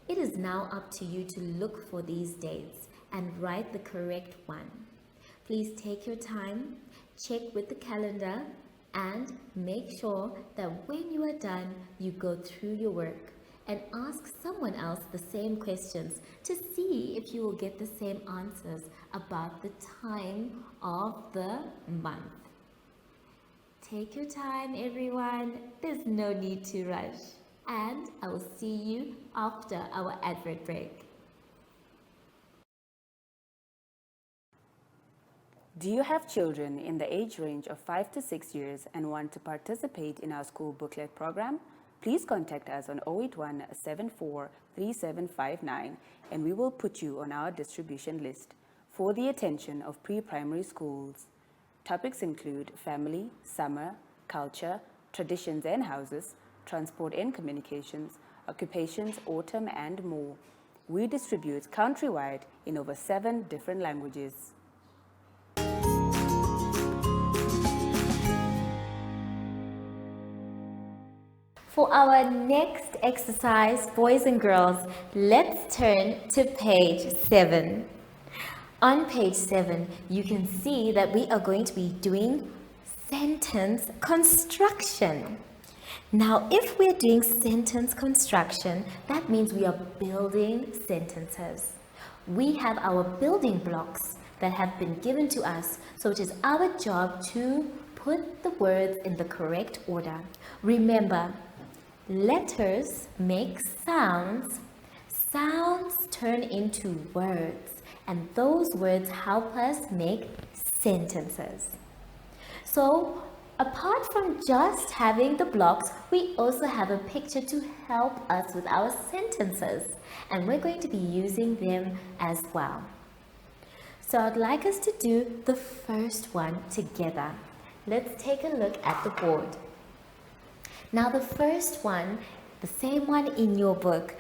It is now up to you to look for these dates and write the correct one. Please take your time, check with the calendar, and make sure that when you are done, you go through your work and ask someone else the same questions to see if you will get the same answers about the time of the month. Take your time, everyone. There's no need to rush. And I will see you after our advert break. Do you have children in the age range of 5 to 6 years and want to participate in our school booklet program? Please contact us on 081 74 3759 and we will put you on our distribution list for the attention of pre-primary schools. Topics include family, summer, culture, traditions and houses, transport and communications, occupations, autumn and more. We distribute countrywide in over 7 different languages. For our next exercise, boys and girls, let's turn to page 7. On page 7, you can see that we are going to be doing sentence construction. Now, if we're doing sentence construction, that means we are building sentences. We have our building blocks that have been given to us, so it is our job to put the words in the correct order. Remember, letters make sounds, sounds turn into words, and those words help us make sentences. So, apart from just having the blocks, we also have a picture to help us with our sentences, and we're going to be using them as well. So I'd like us to do the first one together. Let's take a look at the board. Now the first one, the same one in your book,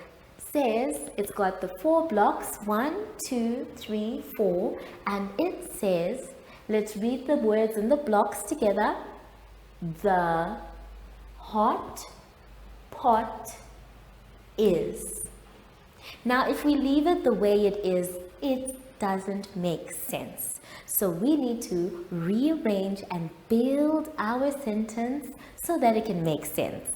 says it's got the 4 blocks, 1, 2, 3, 4, and it says, let's read the words in the blocks together. The hot pot is. Now if we leave it the way it is, it doesn't make sense. So we need to rearrange and build our sentence so that it can make sense.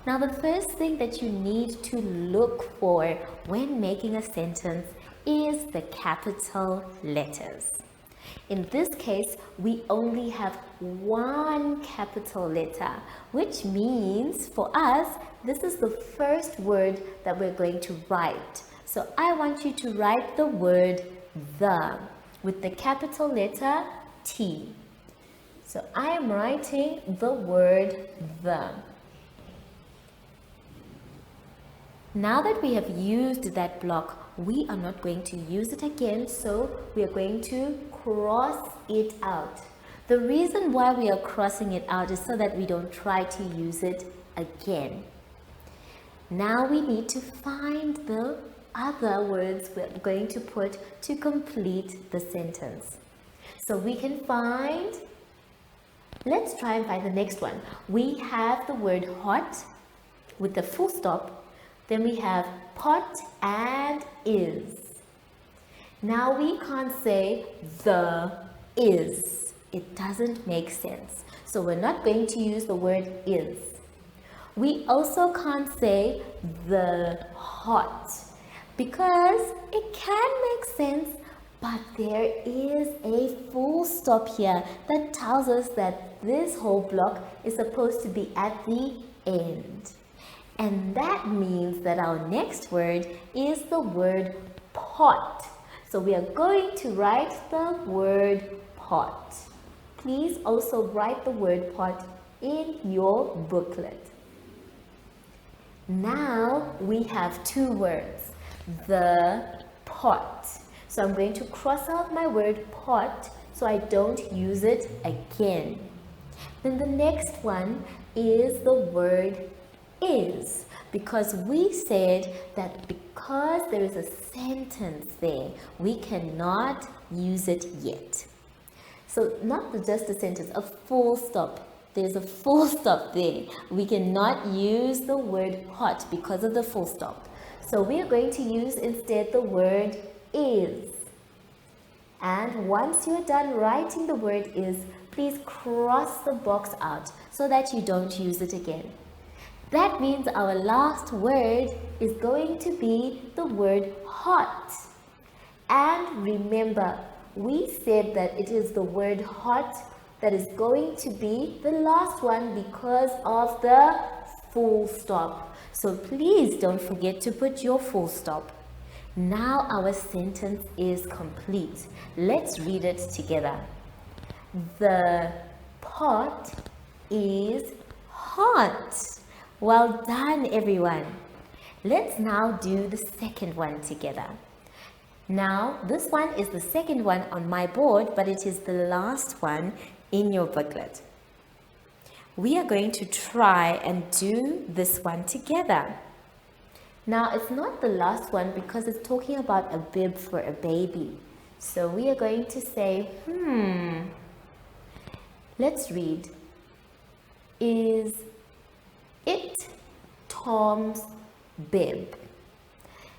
Now the first thing that you need to look for when making a sentence is the capital letters. In this case, we only have 1 capital letter, which means for us, this is the first word that we're going to write. So I want you to write the word the with the capital letter T. So I am writing the word the. Now that we have used that block, we are not going to use it again, so we are going to cross it out. The reason why we are crossing it out is so that we don't try to use it again. Now we need to find the other words we're going to put to complete the sentence. So we can find, let's try and find the next one. We have the word hot with the full stop. Then we have pot and is. Now we can't say the is. It doesn't make sense. So we're not going to use the word is. We also can't say the hot because it can make sense, but there is a full stop here that tells us that this whole block is supposed to be at the end. And that means that our next word is the word pot. So we are going to write the word pot. Please also write the word pot in your booklet. Now we have 2 words, the pot. So I'm going to cross out my word pot so I don't use it again. Then the next one is the word is, because we said that because there is a sentence there, we cannot use it yet. So not just a sentence, a full stop. There's a full stop there. We cannot use the word hot because of the full stop. So we are going to use instead the word is. And once you're done writing the word is, please cross the box out so that you don't use it again. That means our last word is going to be the word hot. And remember, we said that it is the word hot that is going to be the last one because of the full stop. So please don't forget to put your full stop. Now our sentence is complete. Let's read it together. The pot is hot. Well done, everyone. Let's now do the second one together. Now, this one is the second one on my board, but it is the last one in your booklet. We are going to try and do this one together. Now, it's not the last one because it's talking about a bib for a baby. So we are going to say, let's read. Is it Tom's bib?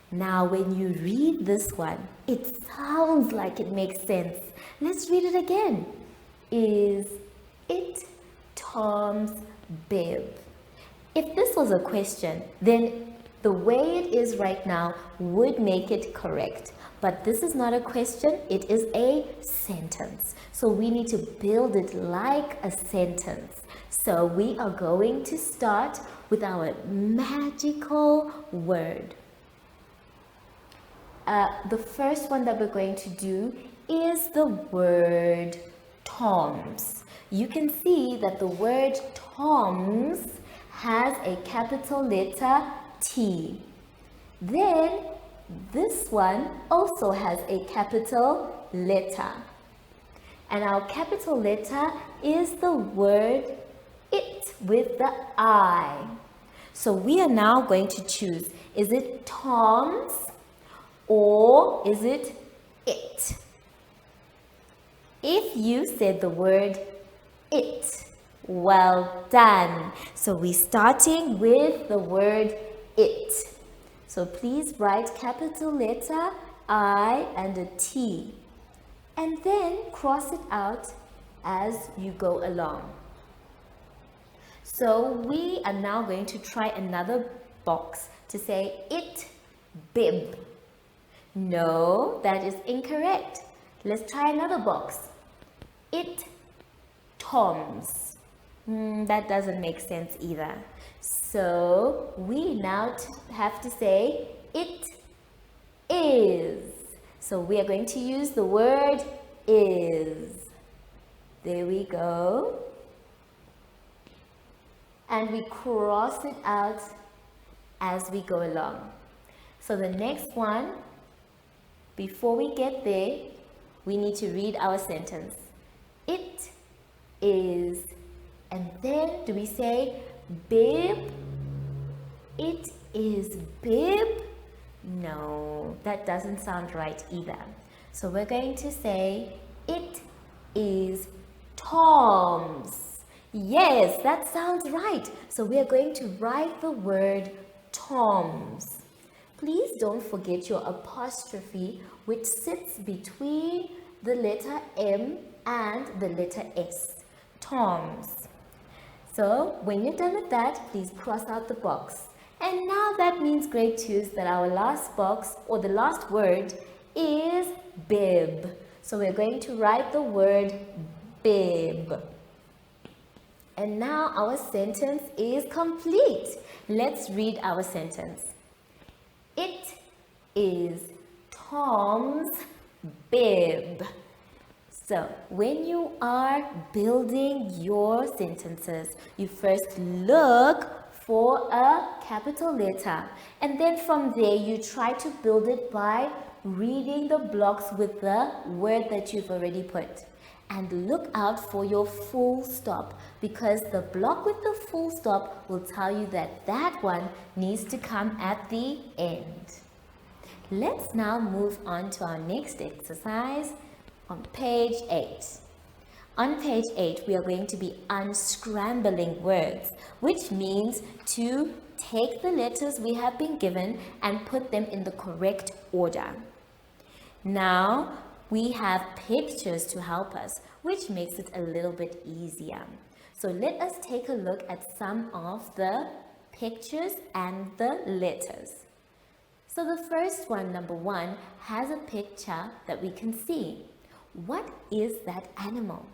Now, when you read this one, it sounds like it makes sense. Let's read it again. Is it Tom's bib? If this was a question, then the way it is right now would make it correct. But this is not a question, it is a sentence. So we need to build it like a sentence. So we are going to start with our magical word. The first one that we're going to do is the word Tom's. You can see that the word Tom's has a capital letter T. Then this one also has a capital letter. And our capital letter is the word it with the I. So we are now going to choose, is it Tom's or is it it? If you said the word it, well done. So we're starting with the word it. So please write capital letter I and a T. And then cross it out as you go along. So we are now going to try another box to say it bib. No, that is incorrect. Let's try another box. It Tom's. That doesn't make sense either. So we now have to say it is. So we are going to use the word is. There we go. And we cross it out as we go along. So the next one, before we get there, we need to read our sentence. It is, and then do we say bib? It is bib? No, that doesn't sound right either. So we're going to say it is Tom's. Yes, that sounds right. So we are going to write the word Tom's. Please don't forget your apostrophe, which sits between the letter M and the letter S. Tom's. So when you're done with that, please cross out the box. And now that means grade 2s that our last box or the last word is bib. So we're going to write the word bib. And now our sentence is complete. Let's read our sentence. It is Tom's bib. So when you are building your sentences, you first look for a capital letter. And then from there, you try to build it by reading the blocks with the word that you've already put. And look out for your full stop, because the block with the full stop will tell you that that one needs to come at the end. Let's now move on to our next exercise on page 8. On page 8, we are going to be unscrambling words, which means to take the letters we have been given and put them in the correct order. Now, we have pictures to help us, which makes it a little bit easier. So let us take a look at some of the pictures and the letters. So the first one, number 1, has a picture that we can see. What is that animal?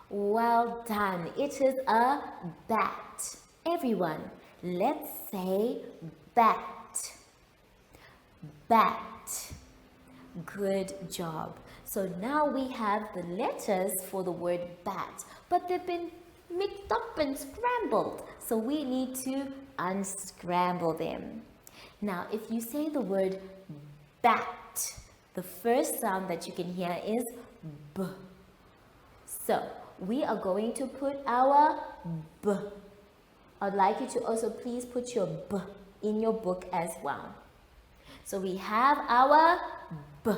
Well done. It is a bat. Everyone, let's say bat. Bat. Good job. So now we have the letters for the word bat, but they've been mixed up and scrambled. So we need to unscramble them. Now, if you say the word bat, the first sound that you can hear is B. So we are going to put our B. I'd like you to also please put your B in your book as well. So we have our B.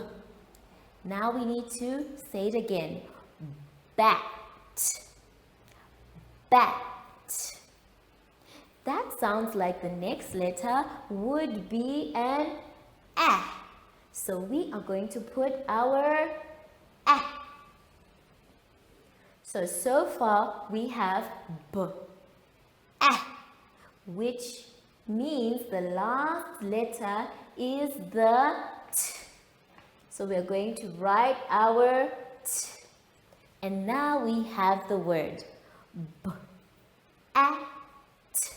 Now we need to say it again. Bat. Bat. That sounds like the next letter would be an A. So we are going to put our A. So far we have B. A, which means the last letter is the T. So we are going to write our T. And now we have the word B, A, T,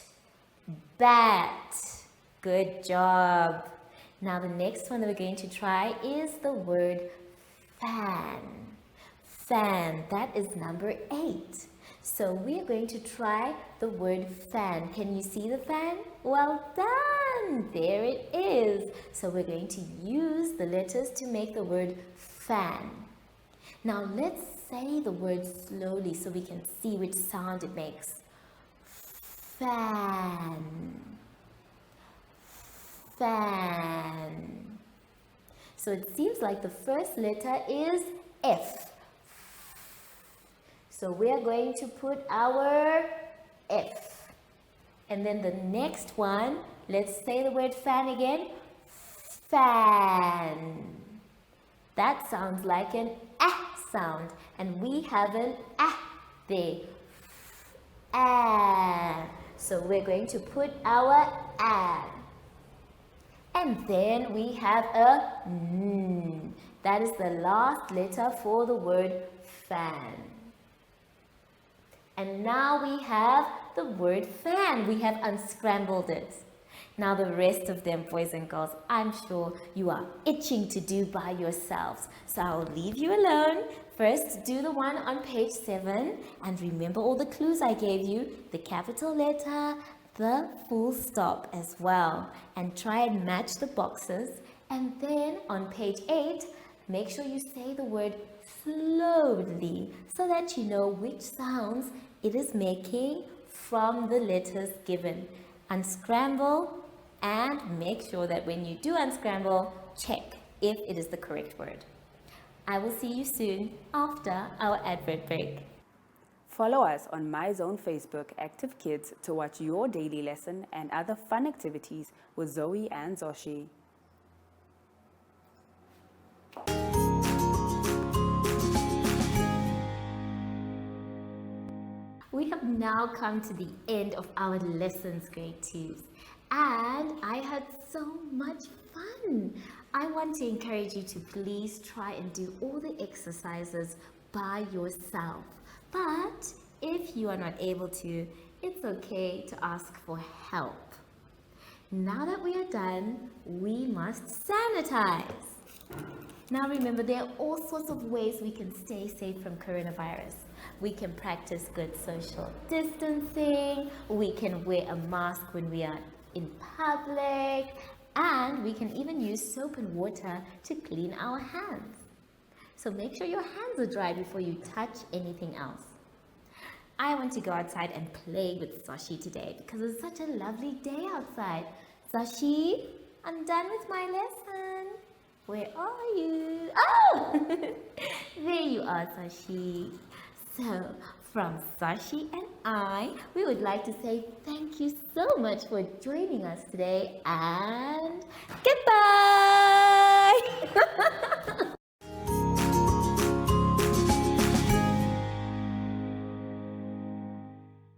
bat. Good job. Now the next one that we're going to try is the word fan. Fan, that is number 8. So we are going to try the word fan. Can you see the fan? Well done! There it is. So we're going to use the letters to make the word fan. Now let's say the word slowly so we can see which sound it makes. Fan. Fan. So it seems like the first letter is F. So we are going to put our F. And then the next one, let's say the word fan again. Fan. That sounds like an A sound. And we have an A there. A. So we're going to put our A. And then we have a N. That is the last letter for the word fan. And now we have the word fan. We have unscrambled it. Now the rest of them, boys and girls, I'm sure you are itching to do by yourselves. So I'll leave you alone. First, do the one on page 7. And remember all the clues I gave you. The capital letter, the full stop as well. And try and match the boxes. And then on page 8, make sure you say the word slowly so that you know which sounds it is making from the letters given. Unscramble and make sure that when you do unscramble, check if it is the correct word. I will see you soon after our advert break. Follow us on My Zone Facebook Active Kids to watch your daily lesson and other fun activities with Zoey and Zoshi. We have now come to the end of our lessons, grade 2s, and I had so much fun. I want to encourage you to please try and do all the exercises by yourself. But if you are not able to, it's okay to ask for help. Now that we are done, we must sanitize. Now remember, there are all sorts of ways we can stay safe from coronavirus. We can practice good social distancing, we can wear a mask when we are in public, and we can even use soap and water to clean our hands. So make sure your hands are dry before you touch anything else. I want to go outside and play with Zoshi today because it's such a lovely day outside. Zoshi, I'm done with my lesson. Where are you? Oh! There you are, Zoshi. So, from Zacky and I, we would like to say thank you so much for joining us today and goodbye!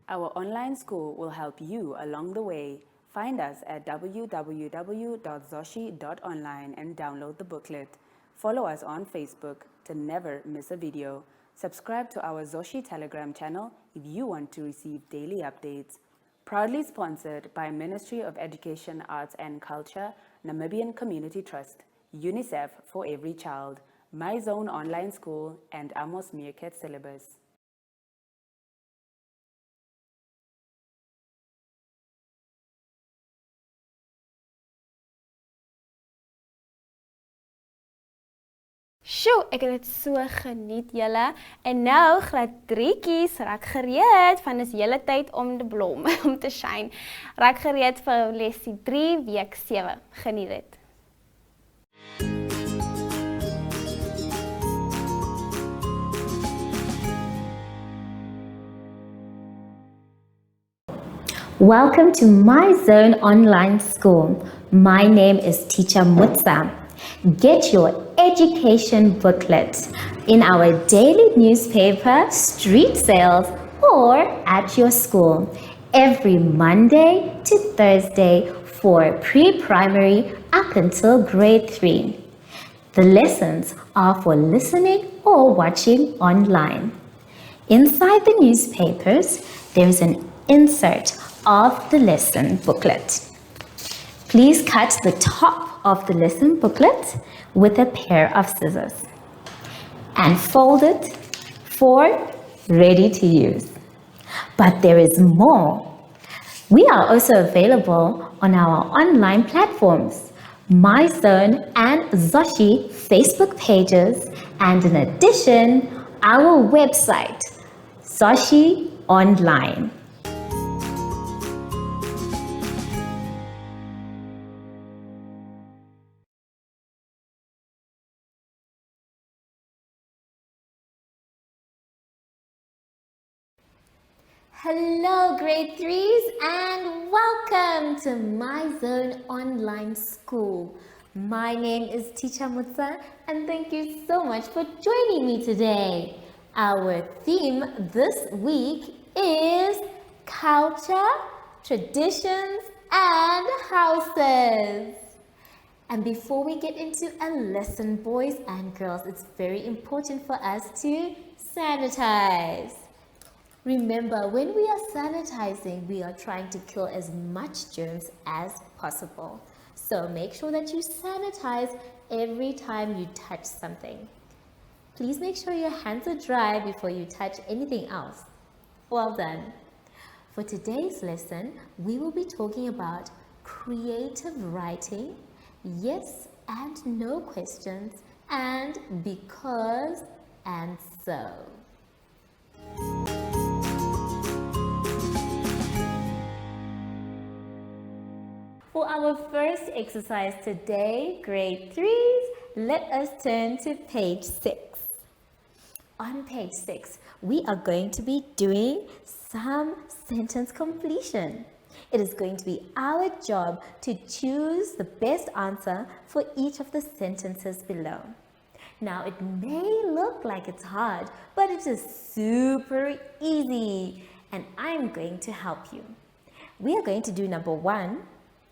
Our online school will help you along the way. Find us at www.zoshi.online and download the booklet. Follow us on Facebook to never miss a video. Subscribe to our Zoshi Telegram channel if you want to receive daily updates. Proudly sponsored by Ministry of Education, Arts and Culture, Namibian Community Trust, UNICEF for Every Child, My Zone Online School, and Amos Meerkat Syllabus. Sjoe, ek het dit so geniet julle. En nou graad 3kies raak gereed van is hele tyd om te blom, om te shine. Raak gereed vir lesie 3 week 7. Geniet dit. Welcome to My Zone Online School. My name is Teacher Mutsa. Get your education booklet in our daily newspaper, street sales, or at your school every Monday to Thursday for pre-primary up until grade 3. The lessons are for listening or watching online. Inside the newspapers, there is an insert of the lesson booklet. Please cut the top of the lesson booklet with a pair of scissors and fold it for ready to use. But there is more. We are also available on our online platforms, My Zone and Zoshi Facebook pages, and in addition, our website, Zoshi Online. Hello grade 3s and welcome to My Zone Online School. My name is Teacher Mutsa and thank you so much for joining me today. Our theme this week is culture, traditions and houses. And before we get into a lesson, boys and girls, it's very important for us to sanitize. Remember, when we are sanitizing, we are trying to kill as much germs as possible. So make sure that you sanitize every time you touch something. Please make sure your hands are dry before you touch anything else. Well done. For today's lesson, we will be talking about creative writing, yes and no questions, and because and so. For our first exercise today, grade 3s, let us turn to page 6. On page 6, we are going to be doing some sentence completion. It is going to be our job to choose the best answer for each of the sentences below. Now, it may look like it's hard, but it is super easy, and I'm going to help you. We are going to do number 1,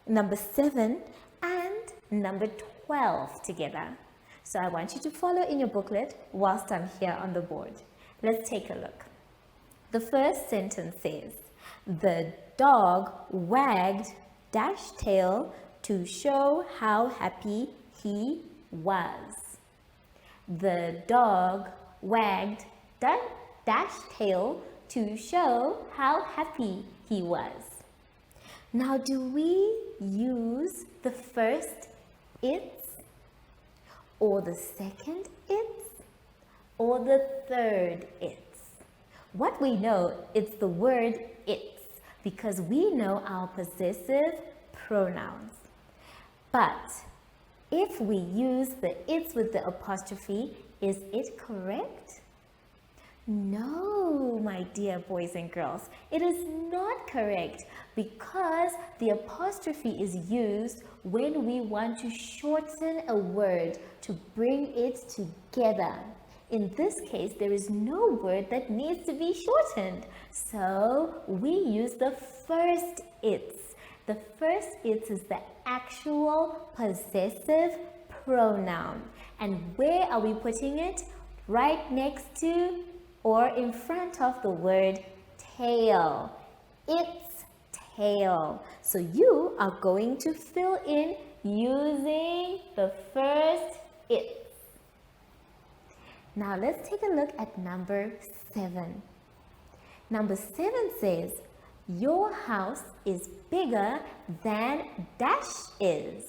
number 7 and number 12 together. So I want you to follow in your booklet whilst I'm here on the board. Let's take a look. The first sentence says, the dog wagged dash tail to show how happy he was. The dog wagged dash tail to show how happy he was. Now, do we use the first it's, or the second it's, or the third it's? What we know, it's the word it's, because we know our possessive pronouns. But if we use the it's with the apostrophe, is it correct? No, my dear boys and girls, it is not correct because the apostrophe is used when we want to shorten a word to bring it together. In this case, there is no word that needs to be shortened. So we use the first its. The first its is the actual possessive pronoun. And where are we putting it? Right next to or in front of the word tail. Its tail. So you are going to fill in using the first its. Now let's take a look at number 7. Number 7 says, your house is bigger than dash is.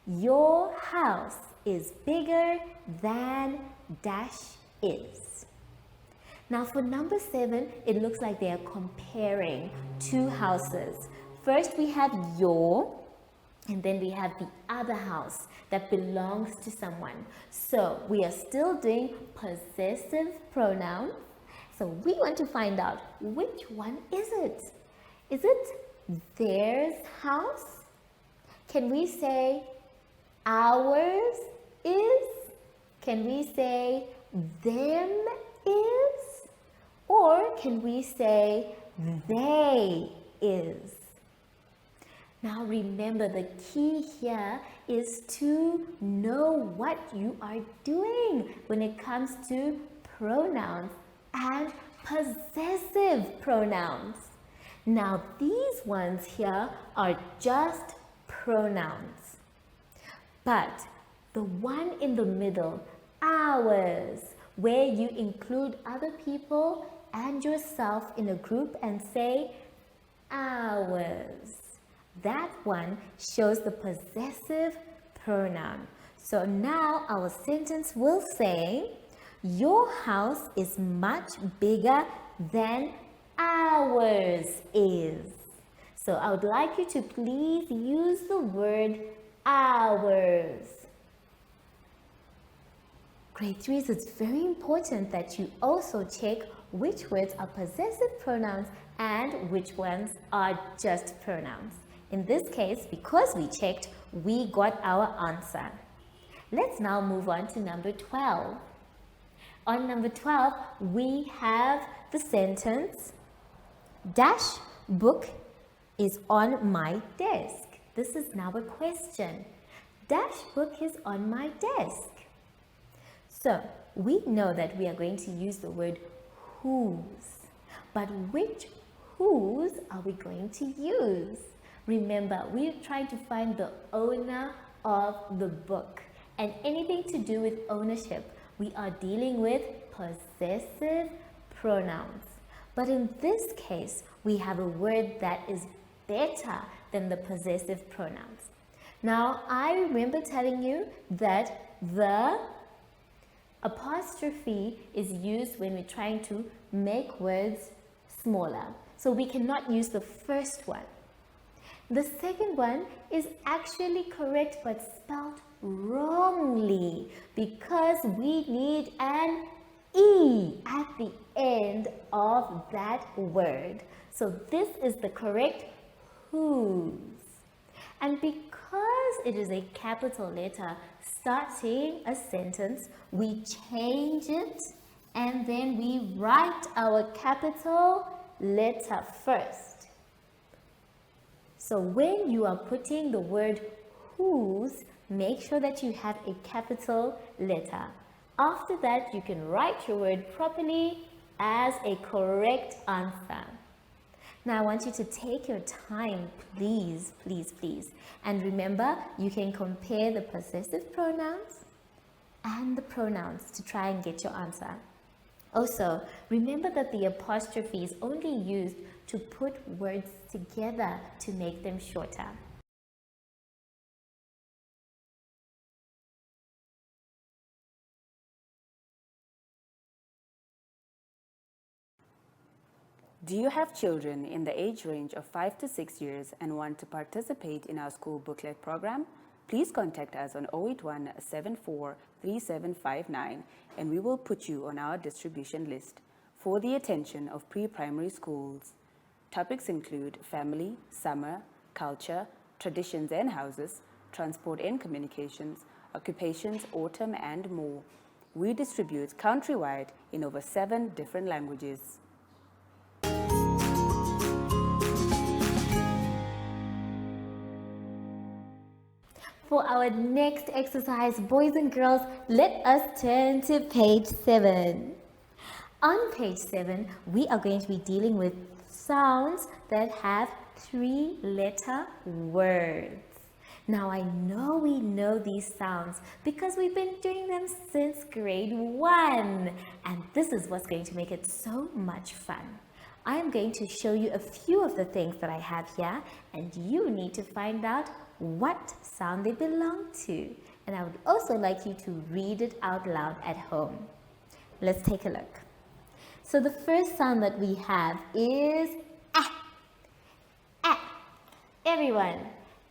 Your house is bigger than dash is. Now for number 7, it looks like they are comparing two houses. First we have your, and then we have the other house that belongs to someone. So we are still doing possessive pronouns. So we want to find out which one is it? Is it theirs house? Can we say ours is? Can we say them is? Or can we say they is? Now remember, the key here is to know what you are doing when it comes to pronouns and possessive pronouns. Now these ones here are just pronouns. But the one in the middle, ours, where you include other people and yourself in a group and say ours. That one shows the possessive pronoun. So now our sentence will say, your house is much bigger than ours is. So I would like you to please use the word ours. Grade 3s, it's very important that you also check which words are possessive pronouns and which ones are just pronouns. In this case, because we checked, we got our answer. Let's now move on to number 12. On number 12, we have the sentence, dash book is on my desk. This is now a question. Dash book is on my desk. So, we know that we are going to use the word whose. But which whose are we going to use? Remember, we are trying to find the owner of the book. And anything to do with ownership, we are dealing with possessive pronouns. But in this case, we have a word that is better than the possessive pronouns. Now, I remember telling you that the apostrophe is used when we're trying to make words smaller. So we cannot use the first one. The second one is actually correct but spelled wrongly because we need an E at the end of that word. So this is the correct whose. And because it is a capital letter starting a sentence, we change it and then we write our capital letter first. So when you are putting the word whose, make sure that you have a capital letter. After that, you can write your word properly as a correct answer. Now, I want you to take your time, please, please, please. And remember, you can compare the possessive pronouns and the pronouns to try and get your answer. Also, remember that the apostrophe is only used to put words together to make them shorter. Do you have children in the age range of 5 to 6 years and want to participate in our school booklet program? Please contact us on 081 74 3759 and we will put you on our distribution list for the attention of pre-primary schools. Topics include family, summer, culture, traditions and houses, transport and communications, occupations, autumn and more. we distribute countrywide in over 7 different languages. For our next exercise, boys and girls, let us turn to page 7. On page 7, we are going to be dealing with sounds that have 3-letter words. Now, I know we know these sounds because we've been doing them since grade 1. And this is what's going to make it so much fun. I am going to show you a few of the things that I have here, and you need to find out what sound they belong to. And I would also like you to read it out loud at home. Let's take a look. So the first sound that we have is ah. Ah. Everyone,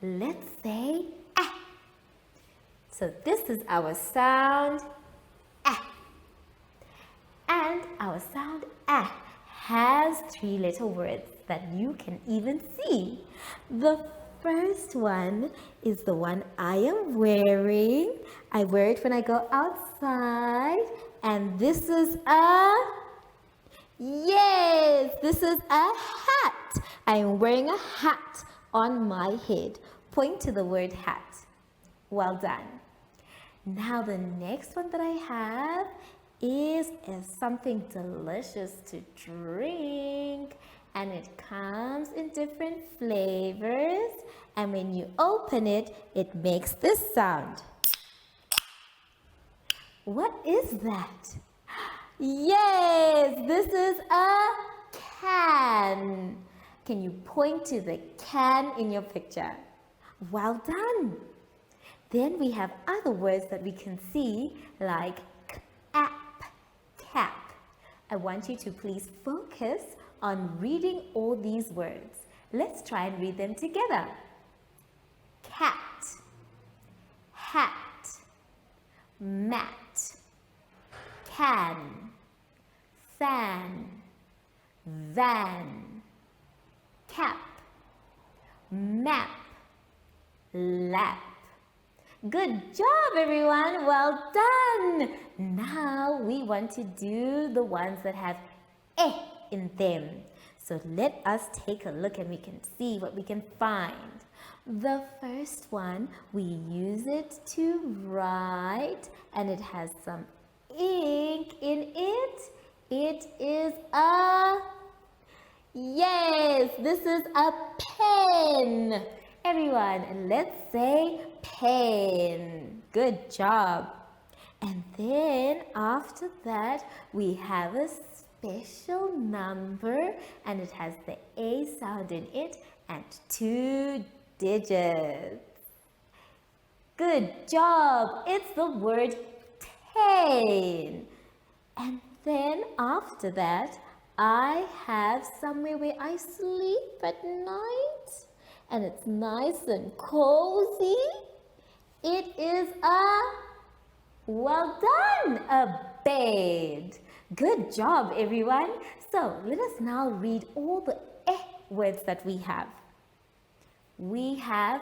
let's say ah. So this is our sound ah. And our sound ah has 3-letter words that you can even see. The first one is the one I am wearing. I wear it when I go outside. And this is yes, this is a hat. I am wearing a hat on my head. Point to the word hat. Well done. Now the next one that I have is something delicious to drink, and it comes in different flavors, and when you open it, it makes this sound. What is that? Yes, this is a can. Can you point to the can in your picture? Well done. Then we have other words that we can see, like cap. I want you to please focus on reading all these words. Let's try and read them together. Cat, hat, mat, can, fan, van, cap, map, lap. Good job, everyone. Well done. Now we want to do the ones that have eh in them. So let us take a look and we can see what we can find. The first one, we use it to write, and it has some ink in it. It is yes, this is a pen. Everyone, let's say pen. Good job. And then after that, we have a special number, and it has the A sound in it and 2 digits. Good job. It's the word 10. And then after that, I have somewhere where I sleep at night, and it's nice and cozy. It is well done, a bed. Good job, everyone. So let us now read all the words that we have. We have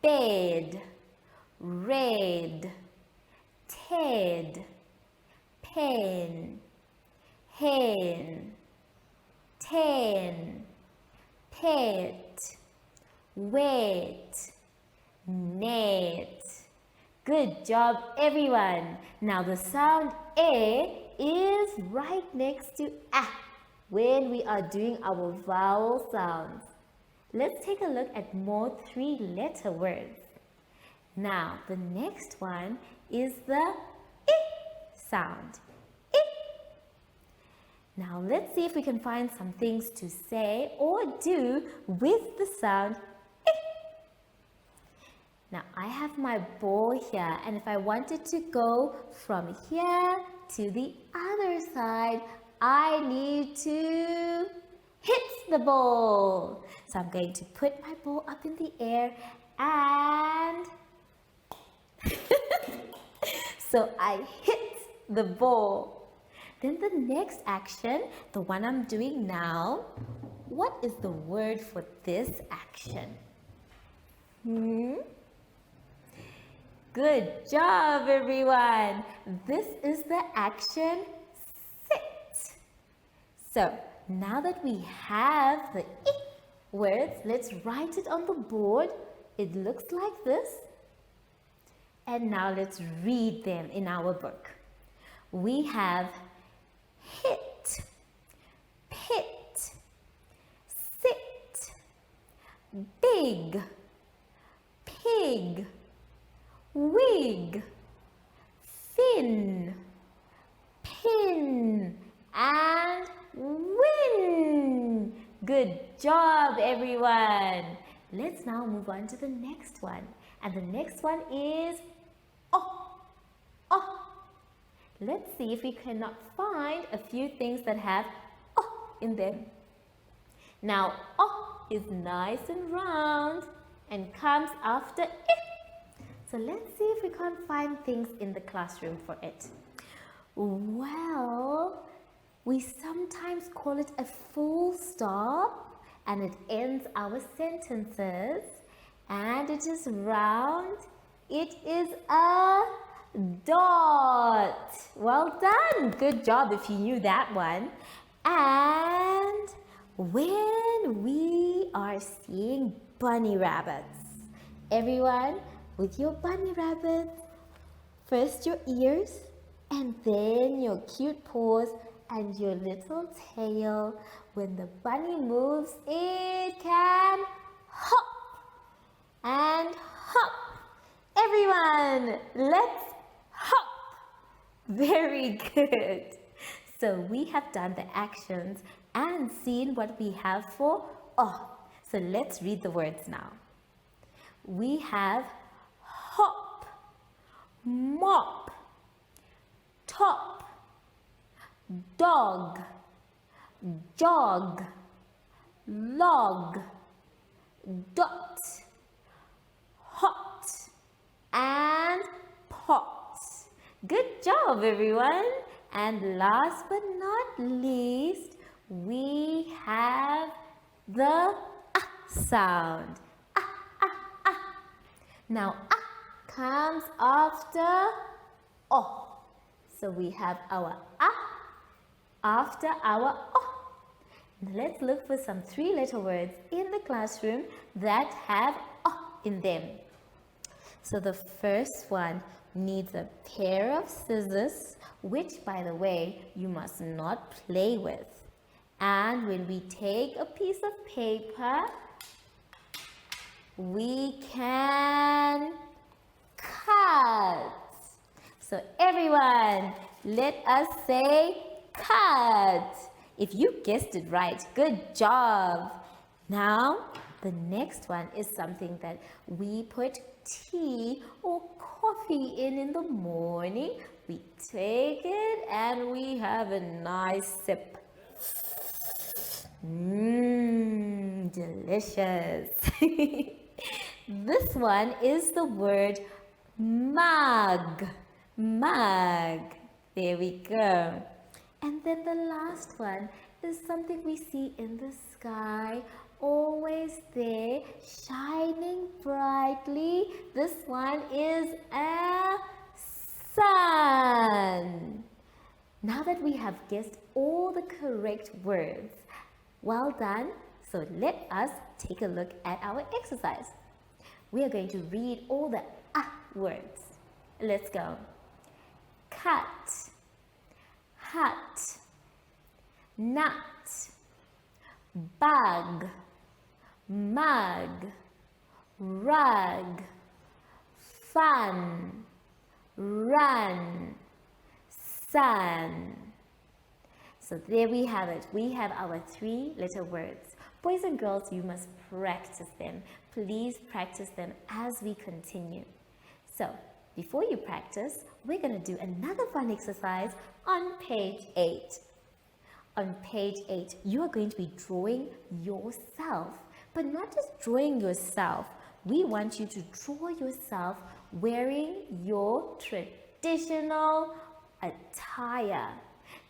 bed, red, Ted, pen, hen, 10, pet, wet, net. Good job, everyone. Now the sound A is right next to A when we are doing our vowel sounds. Let's take a look at more 3-letter words. Now the next one is the I sound. I. Now let's see if we can find some things to say or do with the sound I. Now I have my ball here, and if I wanted to go from here to the other side, I need to hit the ball. So I'm going to put my ball up in the air and so I hit the ball. Then the next action, the one I'm doing now, what is the word for this action? Good job, everyone. This is the action sit. So now that we have the words, let's write it on the board. It looks like this. And now let's read them in our book. We have hit, pit, sit, big, pig, wig, fin, pin, and win. Good job, everyone. Let's now move on to the next one. And the next one is oh. Let's see if we cannot find a few things that have oh in them. Now, oh is nice and round and comes after it. So let's see if we can't find things in the classroom for it. Well, we sometimes call it a full stop and it ends our sentences. And it is round. It is a dot. Well done. Good job if you knew that one. And when we are seeing bunny rabbits, everyone, with your bunny rabbits, first your ears and then your cute paws and your little tail. When the bunny moves, it can hop and hop. Everyone, let's hop. Very good. So we have done the actions and seen what we have for oh. So let's read the words now. We have hop, mop, top, dog, jog, log, dot, hot, and pot. Good job, everyone. And last but not least, we have the sound. Now, comes after oh. So we have our after our oh. Let's look for some 3-letter words in the classroom that have oh in them. So the first one needs a pair of scissors, which, by the way, you must not play with. And when we take a piece of paper, we can cut. So everyone, let us say cut. If you guessed it right, good job. Now, the next one is something that we put tea or coffee in the morning. We take it and we have a nice sip. Delicious. This one is the word mug. Mug. There we go. And then the last one is something we see in the sky, always there, shining brightly. This one is a sun. Now that we have guessed all the correct words, well done. So let us take a look at our exercise. We are going to read all the words. Let's go. Cut, hut, nut, bug, mug, rug, fun, run, sun. So there we have it. We have our 3-letter words. Boys and girls, you must practice them. Please practice them as we continue. So before you practice, we're going to do another fun exercise on page 8. On page 8, you are going to be drawing yourself, but not just drawing yourself. We want you to draw yourself wearing your traditional attire.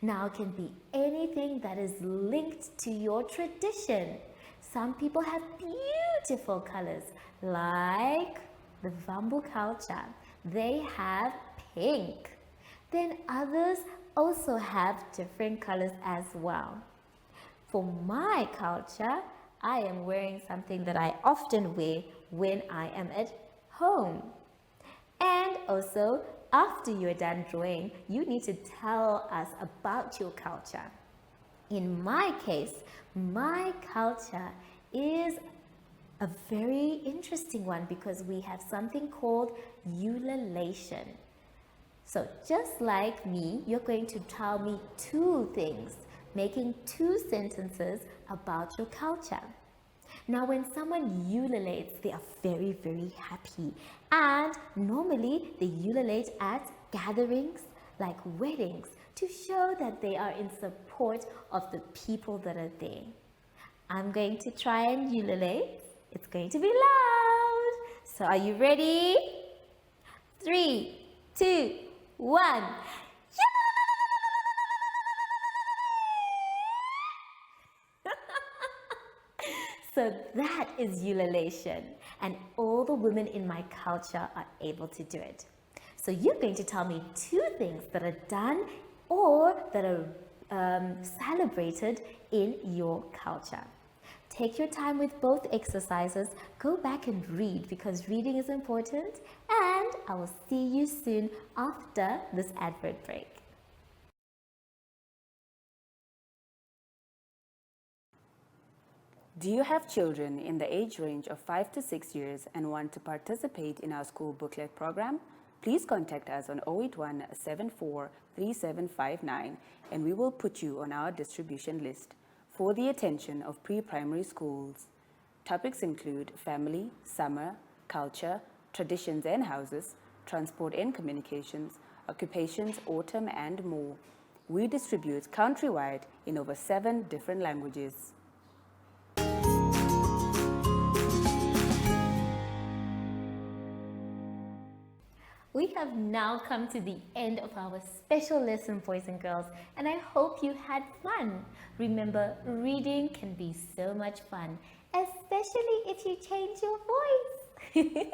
Now, it can be anything that is linked to your tradition. Some people have beautiful colors, like the Vambu culture. they have pink. Then others also have different colors as well. For my culture, I am wearing something that I often wear when I am at home. And also, after you're done drawing, you need to tell us about your culture. In my case, my culture is a very interesting one because we have something called ululation. So just like me, you're going to tell me two things, making two sentences about your culture. Now, when someone ululates, they are very, very happy. And normally, they ululate at gatherings like weddings to show that they are in support of the people that are there. I'm going to try and ululate. It's going to be loud. So are you ready? 3, 2, 1. So that is ululation, and all the women in my culture are able to do it. So you're going to tell me two things that are done or that are celebrated in your culture. Take your time with both exercises. Go back and read because reading is important, and I will see you soon after this advert break. Do you have children in the age range of 5 to 6 years and want to participate in our school booklet program? Please contact us on 081 74 3759 and we will put you on our distribution list for the attention of pre-primary schools. Topics include family, summer, culture, traditions and houses, transport and communications, occupations, autumn and more. We distribute countrywide in over 7 different languages. We have now come to the end of our special lesson, boys and girls, and I hope you had fun. Remember, reading can be so much fun, especially if you change your voice.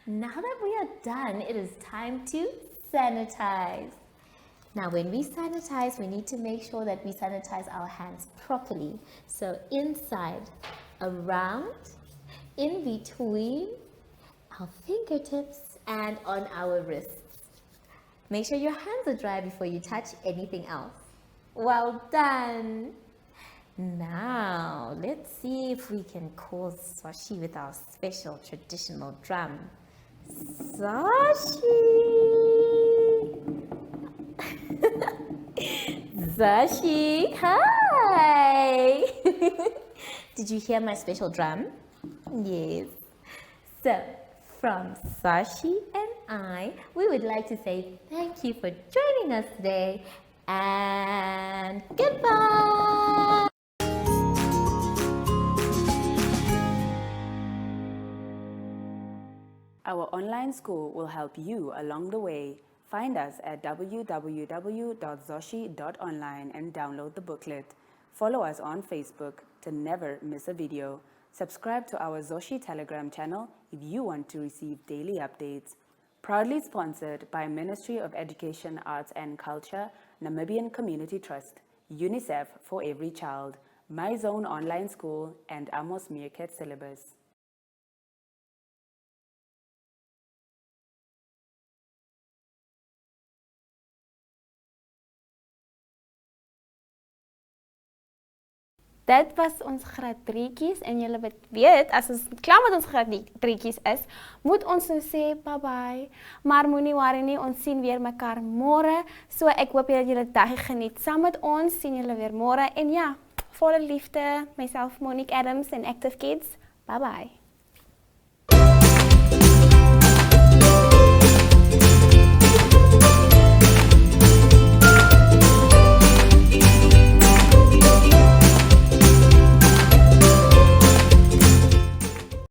Now that we are done, it is time to sanitize. Now, when we sanitize, we need to make sure that we sanitize our hands properly. So inside, around, in between, our fingertips, and on our wrists. Make sure your hands are dry before you touch anything else. Well done! Now, let's see if we can call Zacky with our special traditional drum. Zacky! Zacky, hi! Did you hear my special drum? Yes. So, from Zacky and I, we would like to say thank you for joining us today and goodbye! Our online school will help you along the way. Find us at www.zoshi.online and download the booklet. Follow us on Facebook to never miss a video. Subscribe to our Zoshi Telegram channel if you want to receive daily updates. Proudly sponsored by Ministry of Education, Arts and Culture, Namibian Community Trust, UNICEF for Every Child, My Zone Online School, and Amos Meerkat Syllabus. Dit was ons graad 3'tjies en julle weet, as ons klaar met ons graad 3'tjies is, moet ons nou sê bye-bye. Maar moenie worry nie, ons sien weer mekaar môre. So ek hoop julle dag geniet saam met ons. Sien julle weer môre en ja, volle liefde, myself Monique Adams en Active Kids. Bye-bye.